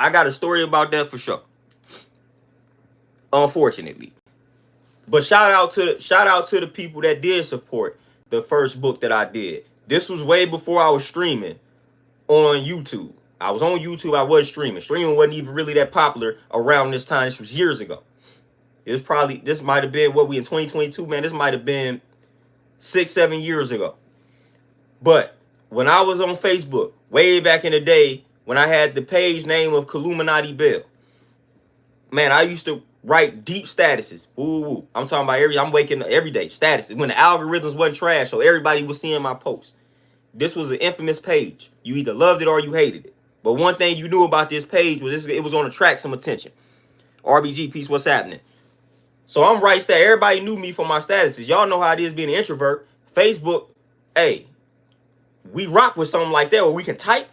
I got a story about that for sure. Unfortunately. But shout out to the people that did support the first book that I did. This was way before I was streaming on YouTube. I was on YouTube. I wasn't streaming. Streaming wasn't even really that popular around this time. This was years ago. This might have been what we in 2022, man. This might have been 6-7 years ago. But when I was on Facebook, way back in the day, when I had the page name of Illuminati Bill, man, I used to write deep statuses. Ooh, I'm talking about I'm waking up every day statuses when the algorithms wasn't trash, so everybody was seeing my posts. This was an infamous page. You either loved it or you hated it. But one thing you knew about this page was it was going to attract some attention. RBG, peace, what's happening? So I'm right there. Everybody knew me for my statuses. Y'all know how it is being an introvert. Facebook, hey, we rock with something like that where we can type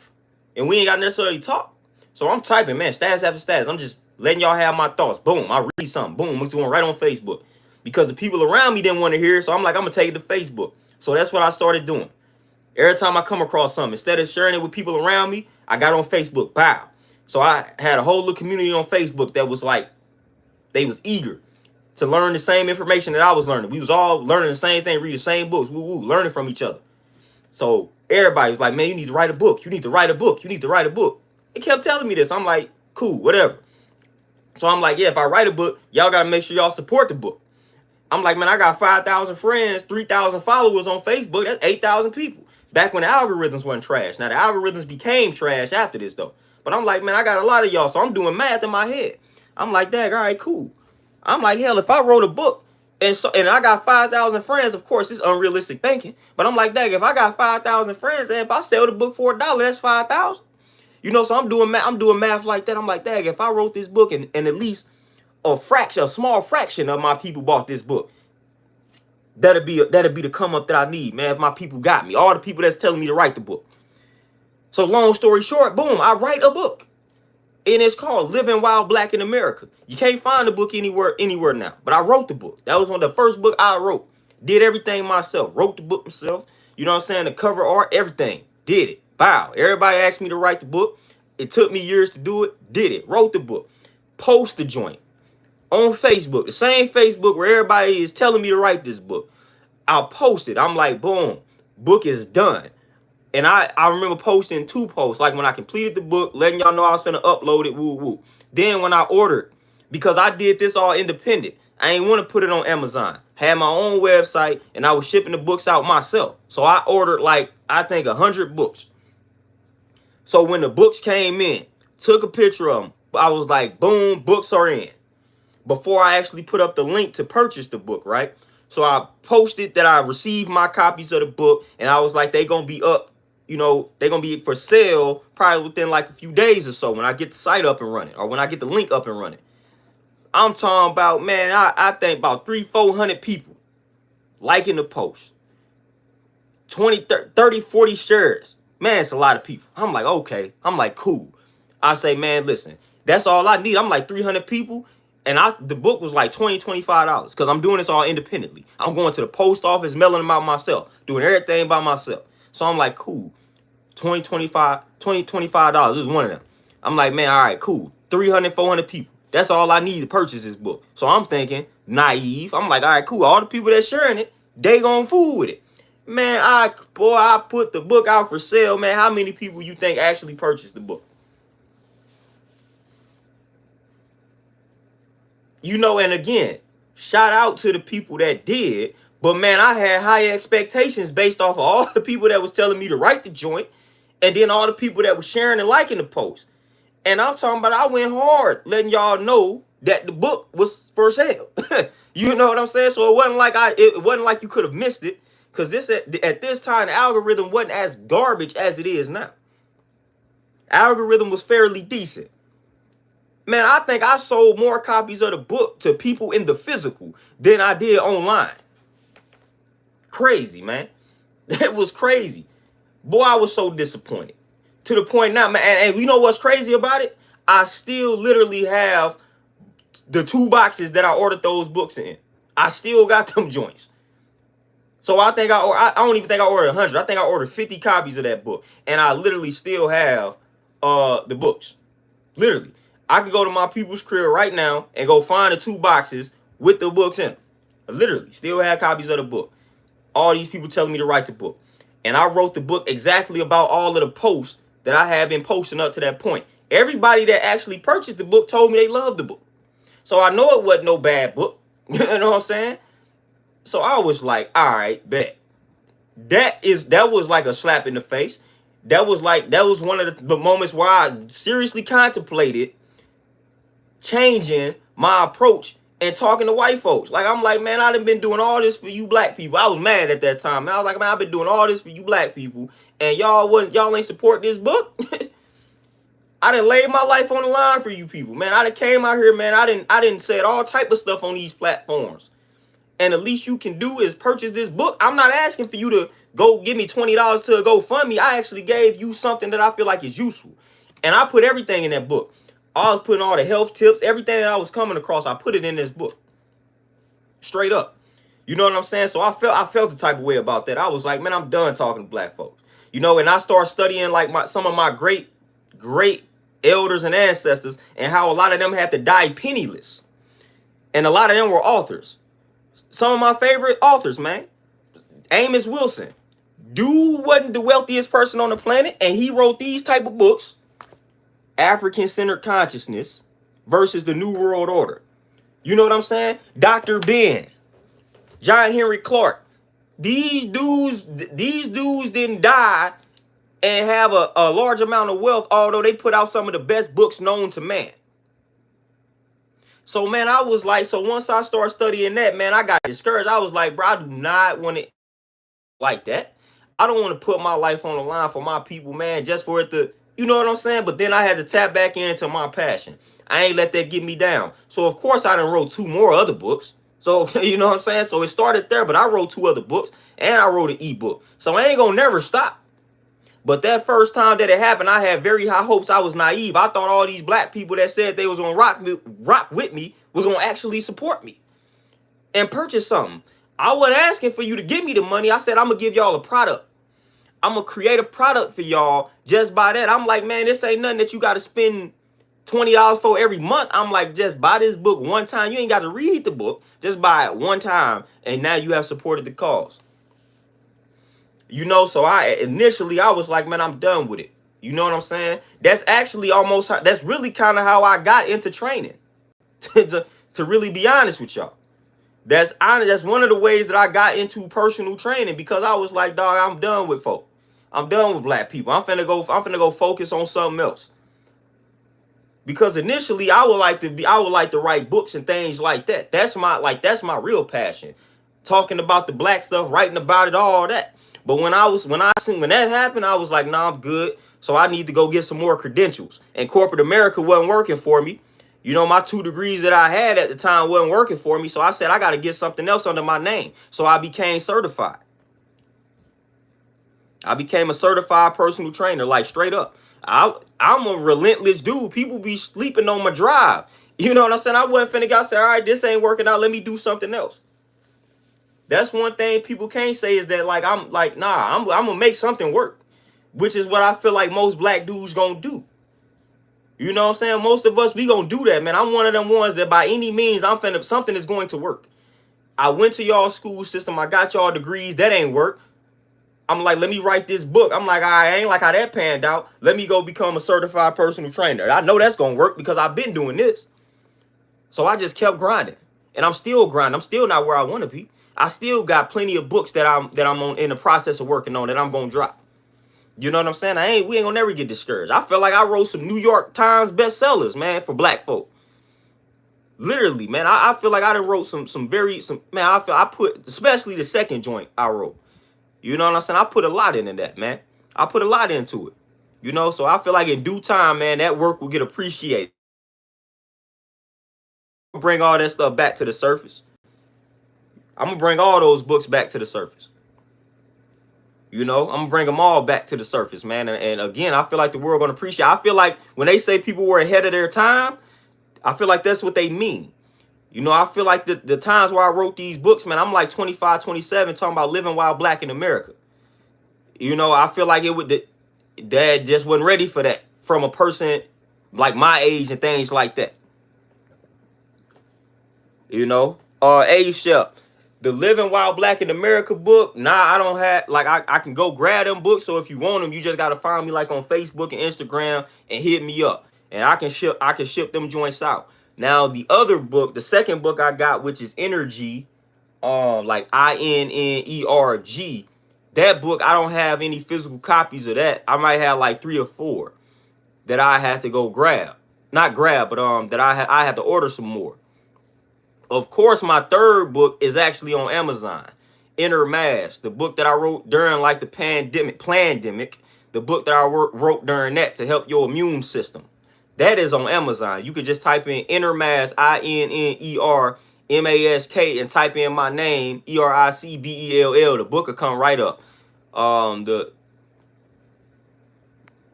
and we ain't got to necessarily talk. So I'm typing, man, status after status. I'm just letting y'all have my thoughts. Boom, I read something. Boom, it's going right on Facebook. Because the people around me didn't want to hear it, so I'm like, I'm going to take it to Facebook. So that's what I started doing. Every time I come across something, instead of sharing it with people around me, I got on Facebook. Bow. So I had a whole little community on Facebook that was like, they was eager to learn the same information that I was learning. We was all learning the same thing, read the same books, learning from each other. So everybody was like, man, you need to write a book. You need to write a book. You need to write a book. They kept telling me this. I'm like, cool, whatever. So I'm like, yeah, if I write a book, y'all got to make sure y'all support the book. I'm like, man, I got 5,000 friends, 3,000 followers on Facebook. That's 8,000 people. Back when the algorithms weren't trash. Now, the algorithms became trash after this, though. But I'm like, man, I got a lot of y'all, so I'm doing math in my head. I'm like, dang, all right, cool. I'm like, hell, if I wrote a book and I got 5,000 friends, of course, it's unrealistic thinking. But I'm like, dang, if I got 5,000 friends, and if I sell the book for $1, that's 5,000. You know, so I'm doing math like that. I'm like, dang, if I wrote this book and at least a small fraction of my people bought this book, that'd be the come up that I need, man. If my people got me, all the people that's telling me to write the book. So long story short, boom, I write a book. And it's called Living While Black in America. You can't find the book anywhere now. But I wrote the book. That was one of the first book I wrote. Did everything myself. Wrote the book myself. You know what I'm saying? The cover art, everything. Did it. Bow. Everybody asked me to write the book. It took me years to do it. Did it. Wrote the book. Post the joint. On Facebook. The same Facebook where everybody is telling me to write this book. I'll post it. I'm like, boom. Book is done. And I remember posting 2 posts, like when I completed the book, letting y'all know I was finna upload it, woo woo. Then when I ordered, because I did this all independent, I ain't want to put it on Amazon. Had my own website, and I was shipping the books out myself. So I ordered like, I think 100 books. So when the books came in, took a picture of them, I was like, boom, books are in. Before I actually put up the link to purchase the book, right? So I posted that I received my copies of the book, and I was like, they gonna be up. You know, they're going to be for sale probably within like a few days or so when I get the site up and running or when I get the link up and running. I'm talking about, man, I think about 300-400 people liking the post. 20, 30, 40 shares. Man, it's a lot of people. I'm like, okay. I'm like, cool. I say, man, listen, that's all I need. I'm like 300 people. And the book was like $20, $25 because I'm doing this all independently. I'm going to the post office, mailing them out myself, doing everything by myself. So I'm like, cool, $20, $25 is one of them. I'm like, man, all right, cool. 300, 400 people. That's all I need to purchase this book. So I'm thinking, naive. I'm like, all right, cool. All the people that's sharing it, they gonna fool with it. Man, I put the book out for sale, man. How many people you think actually purchased the book? You know, and again, shout out to the people that did. But, man, I had high expectations based off of all the people that was telling me to write the joint and then all the people that were sharing and liking the post. And I'm talking about I went hard letting y'all know that the book was for sale. You know what I'm saying? So it wasn't like you could have missed it because at this time, the algorithm wasn't as garbage as it is now. Algorithm was fairly decent. Man, I think I sold more copies of the book to people in the physical than I did online. Crazy, man. That was crazy. Boy, I was so disappointed. To the point now, man, and you know what's crazy about it? I still literally have the 2 boxes that I ordered those books in. I still got them joints. So I don't even think I ordered 100. I think I ordered 50 copies of that book. And I literally still have the books. Literally. I can go to my people's crib right now and go find the 2 boxes with the books in them. I literally still have copies of the book. All these people telling me to write the book. And I wrote the book exactly about all of the posts that I have been posting up to that point. Everybody that actually purchased the book told me they loved the book. So I know it wasn't no bad book. You know what I'm saying? So I was like, all right, bet. That was like a slap in the face. That was one of the moments where I seriously contemplated changing my approach and talking to white folks. Like, I'm like, man, I done been doing all this for you black people. I was mad at that time. I was like, man, I've been doing all this for you black people, and y'all ain't support this book. I done laid my life on the line for you people, man. I done came out here, man. I didn't said all type of stuff on these platforms. And the least you can do is purchase this book. I'm not asking for you to go give me $20 to a GoFundMe. I actually gave you something that I feel like is useful. And I put everything in that book. I was putting all the health tips, everything that I was coming across, I put it in this book. Straight up. You know what I'm saying? So I felt the type of way about that. I was like, man, I'm done talking to black folks. You know, and I started studying like some of my great elders and ancestors and how a lot of them had to die penniless. And a lot of them were authors. Some of my favorite authors, man. Amos Wilson. Dude wasn't the wealthiest person on the planet, and he wrote these type of books. African-centered consciousness versus the New World Order. You know what I'm saying? Dr. Ben, John Henry Clark. These dudes didn't die and have a large amount of wealth, although they put out some of the best books known to man. So, man, I was like, so once I started studying that, man, I got discouraged. I was like, bro, I do not want it like that. I don't want to put my life on the line for my people, man, just for it to, you know what I'm saying? But then I had to tap back into my passion. I ain't let that get me down. So, of course, I done wrote 2 more other books. So, you know what I'm saying? So, it started there, but I wrote 2 other books, and I wrote an ebook. So, I ain't going to never stop. But that first time that it happened, I had very high hopes. I was naive. I thought all these black people that said they was going to rock with me was going to actually support me and purchase something. I wasn't asking for you to give me the money. I said, I'm going to give y'all a product. I'm going to create a product for y'all just by that. I'm like, man, this ain't nothing that you got to spend $20 for every month. I'm like, just buy this book one time. You ain't got to read the book. Just buy it one time. And now you have supported the cause. You know, so initially I was like, man, I'm done with it. You know what I'm saying? That's actually that's really kind of how I got into training. to really be honest with y'all. That's one of the ways that I got into personal training, because I was like, dog, I'm done with folk. I'm done with black people. I'm finna go focus on something else. Because initially I would like to write books and things like that. That's my real passion. Talking about the black stuff, writing about it, all that. But when that happened, I was like, nah, I'm good. So I need to go get some more credentials. And corporate America wasn't working for me. You know, my 2 degrees that I had at the time wasn't working for me. So I said, I got to get something else under my name. So I became certified. I became a certified personal trainer, like straight up. I'm a relentless dude. People be sleeping on my drive. You know what I'm saying? I wasn't finna go say, all right, this ain't working out. Let me do something else. That's one thing people can't say, is that like, I'm like, nah, I'm gonna make something work, which is what I feel like most black dudes gonna do. You know what I'm saying? Most of us, we gonna do that, man. I'm one of them ones that by any means, something is going to work. I went to y'all school system. I got y'all degrees. That ain't work. I'm like, let me write this book. I'm like, I ain't like how that panned out. Let me go become a certified personal trainer. I know that's gonna work because I've been doing this. So I just kept grinding, and I'm still grinding. I'm still not where I want to be. I still got plenty of books that I'm on, in the process of working on, that I'm gonna drop. You know what I'm saying? We ain't gonna never get discouraged. I feel like I wrote some New York Times bestsellers, man, for black folk. Literally, man. I feel like I done wrote man. I put, especially the second joint I wrote. You know what I'm saying? I put a lot into that, man. I put a lot into it. You know, so I feel like in due time, man, that work will get appreciated. Bring all that stuff back to the surface. I'm gonna bring all those books back to the surface. You know, I'm gonna bring them all back to the surface, man. And again, I feel like the world gonna appreciate. I feel like when they say people were ahead of their time, I feel like that's what they mean. You know, I feel like the times where I wrote these books, man, I'm like 25, 27, talking about living while black in America. You know, I feel like dad just wasn't ready for that from a person like my age and things like that. You know, Chef, the Living While Black in America book. Nah, I don't have, like, I can go grab them books. So if you want them, you just gotta find me like on Facebook and Instagram and hit me up, and I can ship them joints out. Now the other book, the second book I got, which is Energy, like INNERG. That book, I don't have any physical copies of that. I might have like 3 or 4 that I have to go grab. Not grab, but that I have to order some more. Of course, my third book is actually on Amazon. Inner Mass, the book that I wrote during like the plandemic, the book that I wrote during that to help your immune system. That is on Amazon. You could just type in Inner Mass, INNERMASK, and type in my name, ERICBELL. The book will come right up.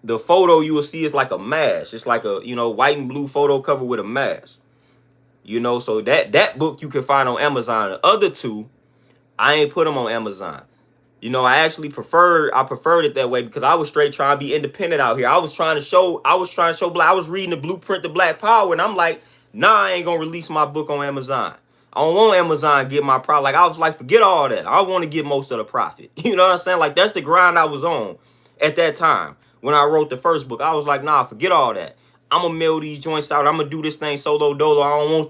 The photo you will see is like a mask. It's like a, you know, white and blue photo cover with a mask. You know, so that book you can find on Amazon. The other 2, I ain't put them on Amazon. You know, I preferred it that way because I was straight trying to be independent out here. I was trying to show black. I was reading the blueprint to Black Power, and I'm like, nah, I ain't gonna release my book on Amazon. I don't want Amazon to get my profit. Like, I was like, forget all that. I want to get most of the profit. You know what I'm saying? Like, that's the grind I was on at that time when I wrote the first book. I was like, nah, forget all that. I'm gonna mail these joints out. I'm gonna do this thing solo dolo. I don't want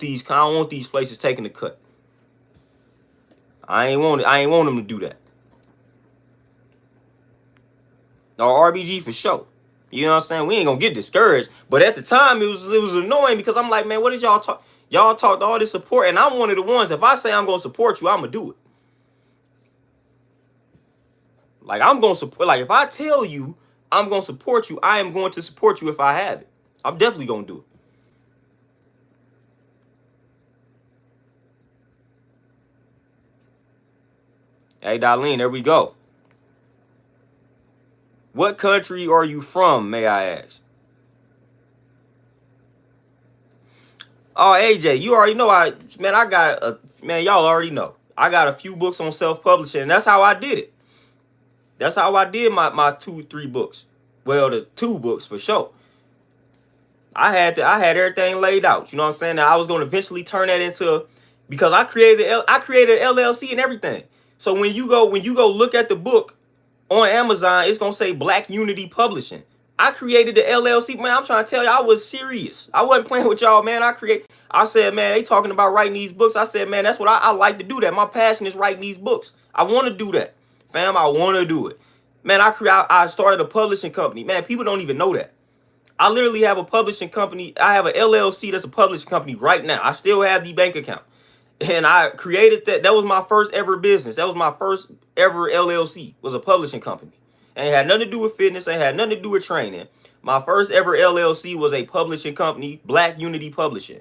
these places taking the cut. I ain't want them to do that. or RBG for sure. You know what I'm saying? We ain't gonna get discouraged. But at the time, it was annoying because I'm like, man, what did y'all talk? Y'all talked all this support, and I'm one of the ones. If I say I'm gonna support you, I'm gonna do it. Like I'm gonna support. Like if I tell you I'm gonna support you, I am going to support you if I have it. I'm definitely gonna do it. Hey, Darlene, there we go. What country are you from, may I ask? Oh, AJ, you already know I got a man, y'all already know. I got a few books on self-publishing, and that's how I did it. That's how I did my 2-3 books. Well, the 2 books for sure. I had everything laid out. You know what I'm saying? Now I was going to eventually turn that into, because I created LLC and everything. So when you go look at the book on Amazon, it's gonna say Black Unity Publishing. I created the LLC, man. I'm trying to tell you, I was serious. I wasn't playing with y'all, man. I said, man, they talking about writing these books. I said, man, that's what I like to do. That my passion is writing these books. I want to do that, fam. I want to do it, man. I started a publishing company, man. People don't even know that. I literally have a publishing company. I have an LLC that's a publishing company right now. I still have the bank account. And I created that. That was my first ever business. That was my first ever LLC, was a publishing company. And it had nothing to do with fitness. It had nothing to do with training. My first ever LLC was a publishing company, Black Unity Publishing.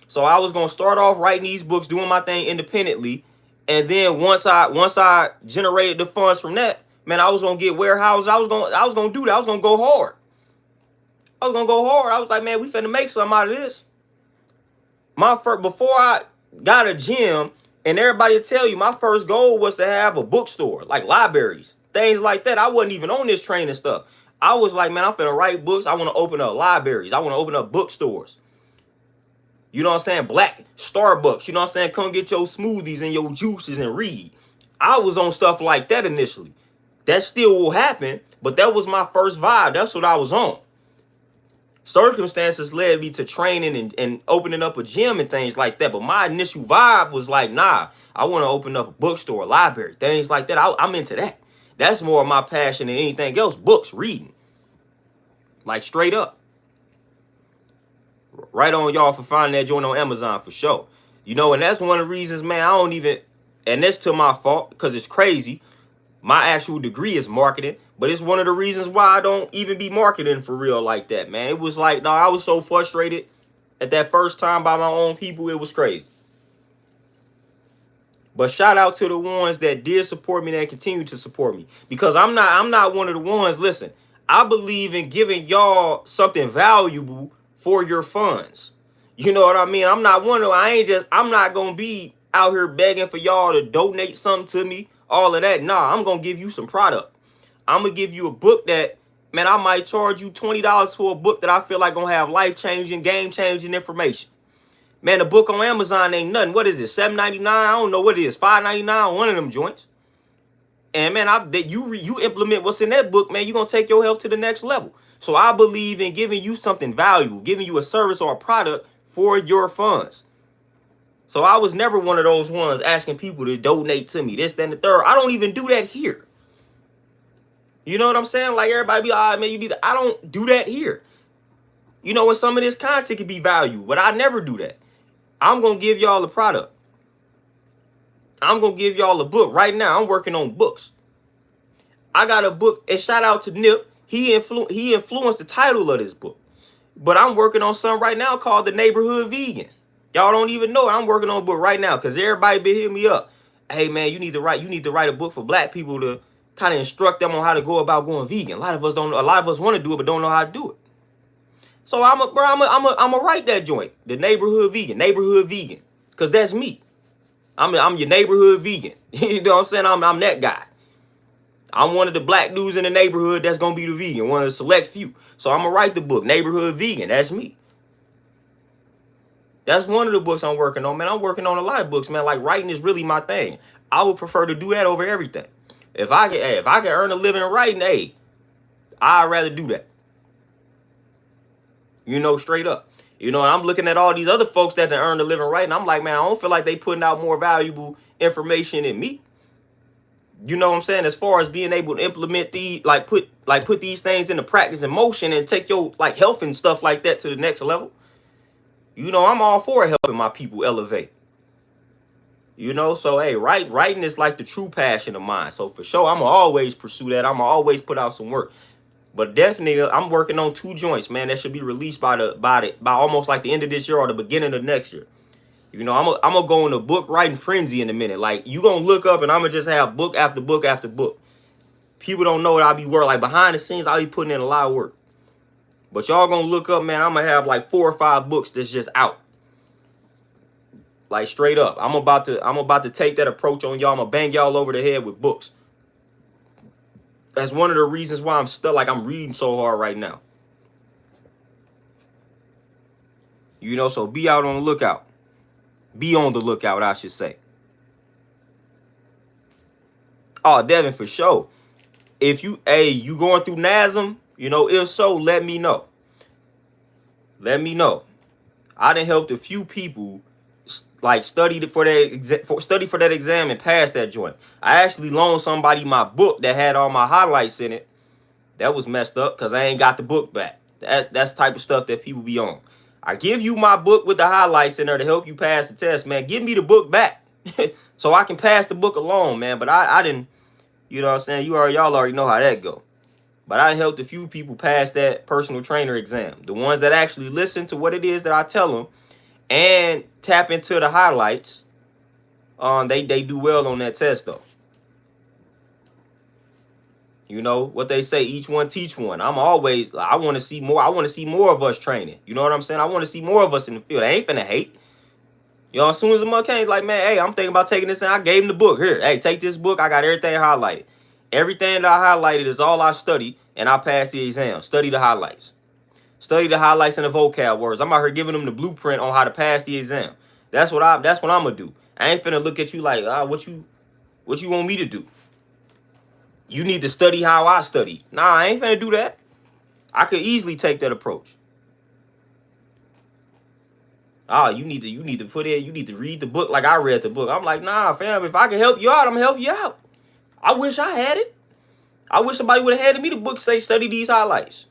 So I was going to start off writing these books, doing my thing independently. And then once I generated the funds from that, man, I was going to get warehouses. I was going to do that. I was going to go hard. I was going to go hard. I was like, man, we finna make something out of this. Before I got a gym, and everybody will tell you, my first goal was to have a bookstore, like libraries, things like that. I wasn't even on this training stuff. I was like, man, I'm finna write books. I want to open up libraries. I want to open up bookstores. You know what I'm saying? Black Starbucks. You know what I'm saying? Come get your smoothies and your juices and read. I was on stuff like that initially. That still will happen, but that was my first vibe. That's what I was on. Circumstances led me to training and opening up a gym and things like that. But my initial vibe was like, nah, I want to open up a bookstore, a library, things like that. I'm into that. That's more of my passion than anything else. Books, reading. Like straight up. Right on, y'all, for finding that joint on Amazon for sure. You know, and that's one of the reasons, man, I don't even, and that's to my fault because it's crazy. My actual degree is marketing, but it's one of the reasons why I don't even be marketing for real like that, man. It was like, no, I was so frustrated at that first time by my own people. It was crazy. But shout out to the ones that did support me and continue to support me, because I'm not one of the ones. Listen, I believe in giving y'all something valuable for your funds. You know what I mean? I'm not one of them. I'm not going to be out here begging for y'all to donate something to me. All of that. Nah, I'm going to give you some product. I'm going to give you a book that, man, I might charge you $20 for a book that I feel like going to have life-changing, game-changing information. Man, the book on Amazon ain't nothing. What is it? $7.99? I don't know what it is. $5.99? One of them joints. And man, you implement what's in that book, man, you're going to take your health to the next level. So I believe in giving you something valuable, giving you a service or a product for your funds. So I was never one of those ones asking people to donate to me, this, that, and the third. I don't even do that here. You know what I'm saying? Like everybody be like, man, you need that. I don't do that here. You know, when some of this content can be valuable, but I never do that. I'm going to give y'all a product. I'm going to give y'all a book. Right now, I'm working on books. I got a book, and shout out to Nip. He influenced the title of this book. But I'm working on something right now called The Neighborhood Vegan. Y'all don't even know it. I'm working on a book right now because everybody been hitting me up. Hey man, you need to write a book for black people to kind of instruct them on how to go about going vegan. A lot of us want to do it, but don't know how to do it. So I'm a write that joint. The Neighborhood Vegan, because that's me. I'm your neighborhood vegan. You know what I'm saying? I'm that guy. I'm one of the black dudes in the neighborhood that's gonna be the vegan, one of the select few. So I'm gonna write the book, Neighborhood Vegan. That's me. That's one of the books I'm working on, man. I'm working on a lot of books, man. Like writing is really my thing. I would prefer to do that over everything. If I can earn a living writing, hey, I'd rather do that. You know, straight up. You know, and I'm looking at all these other folks that earn a living writing. I'm like, man, I don't feel like they putting out more valuable information than me. You know what I'm saying? As far as being able to implement put these things into practice and motion and take your like health and stuff like that to the next level. You know, I'm all for helping my people elevate. You know, so hey, writing is like the true passion of mine. So for sure, I'm gonna always pursue that. I'm gonna always put out some work. But definitely, I'm working on 2 joints, man. That should be released by almost like the end of this year or the beginning of next year. You know, I'm gonna go in a book writing frenzy in a minute. Like, you gonna look up and I'm gonna just have book after book after book. People don't know what I be working. Like, behind the scenes, I'll be putting in a lot of work. But y'all gonna look up, man, I'm gonna have like 4 or 5 books that's just out. Like, straight up. I'm about to take that approach on y'all. I'm gonna bang y'all over the head with books. That's one of the reasons why I'm stuck. Like, I'm reading so hard right now. You know, so be out on the lookout. Be on the lookout, I should say. Oh, Devin, for sure. If you going through NASM, you know, if so, let me know. Let me know. I done helped a few people like study for that exam and pass that joint. I actually loaned somebody my book that had all my highlights in it. That was messed up because I ain't got the book back. That's the type of stuff that people be on. I give you my book with the highlights in there to help you pass the test, man. Give me the book back so I can pass the book along, man. But I didn't, you know what I'm saying? Y'all already know how that go. But I helped a few people pass that personal trainer exam. The ones that actually listen to what it is that I tell them and tap into the highlights, they do well on that test, though. You know what they say, each one teach one. I want to see more. I want to see more of us training. You know what I'm saying? I want to see more of us in the field. I ain't finna hate. You know, as soon as the mother came, like, man, hey, I'm thinking about taking this in. I gave him the book. Here, hey, take this book. I got everything highlighted. Everything that I highlighted is all I studied, and I passed the exam. Study the highlights. Study the highlights and the vocab words. I'm out here giving them the blueprint on how to pass the exam. That's what I'm gonna do. I ain't finna look at you like, what you want me to do? You need to study how I study. Nah, I ain't finna do that. I could easily take that approach. You need to put in, you need to read the book like I read the book. I'm like, nah, fam, if I can help you out, I'm gonna help you out. I wish I had it. I wish somebody would have handed me the book, say, study these highlights.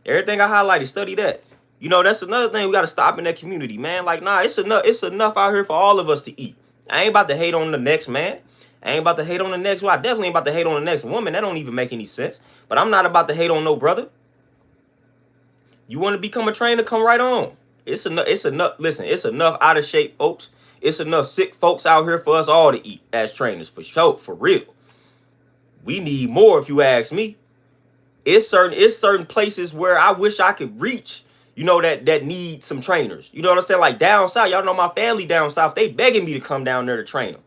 Everything I highlighted, study that. You know, that's another thing we got to stop in that community, man. Like, nah, it's enough out here for all of us to eat. I ain't about to hate on the next man. I ain't about to hate on the next one. I definitely ain't about to hate on the next woman. That don't even make any sense. But I'm not about to hate on no brother. You want to become a trainer, come right on. It's enough. Listen, it's enough out of shape folks. It's enough sick folks out here for us all to eat as trainers, for sure, for real. We need more, if you ask me. It's certain places where I wish I could reach, you know, that need some trainers. You know what I'm saying? Like down south, y'all know my family down south, they begging me to come down there to train them.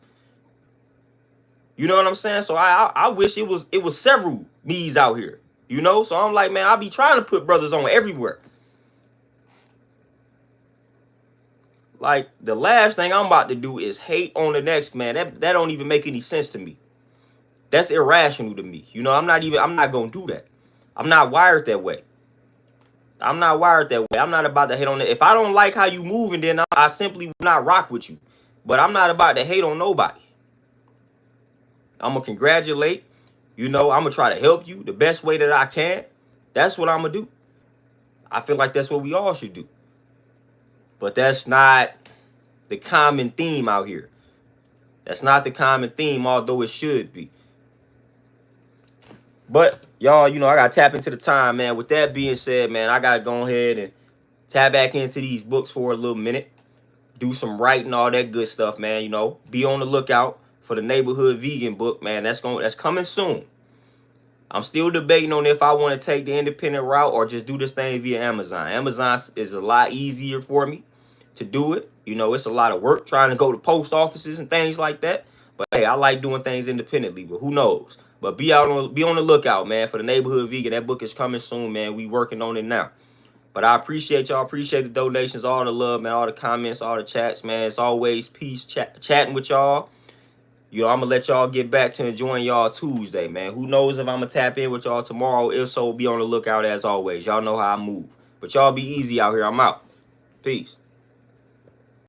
You know what I'm saying? So I wish it was several me's out here, you know? So I'm like, man, I be trying to put brothers on everywhere. Like, the last thing I'm about to do is hate on the next man. That don't even make any sense to me. That's irrational to me. You know, I'm not going to do that. I'm not wired that way. I'm not wired that way. I'm not about to hate on it. If I don't like how you moving, then I simply will not rock with you. But I'm not about to hate on nobody. I'm going to congratulate. You know, I'm going to try to help you the best way that I can. That's what I'm going to do. I feel like that's what we all should do. But that's not the common theme out here. That's not the common theme, although it should be. But, y'all, you know, I got to tap into the time, man. With that being said, man, I got to go ahead and tap back into these books for a little minute. Do some writing, all that good stuff, man. You know, be on the lookout for the Neighborhood Vegan book, man. That's coming soon. I'm still debating on if I want to take the independent route or just do this thing via Amazon. Amazon is a lot easier for me to do it. You know, it's a lot of work trying to go to post offices and things like that. But hey, I like doing things independently, but who knows? But be on the lookout, man, for the Neighborhood Vegan. That book is coming soon, man. We working on it now. But I appreciate y'all. Appreciate the donations, all the love, man, all the comments, all the chats, man. It's always peace chatting with y'all. You know, I'm going to let y'all get back to enjoying y'all Tuesday, man. Who knows if I'm going to tap in with y'all tomorrow. If so, be on the lookout as always. Y'all know how I move. But y'all be easy out here. I'm out. Peace.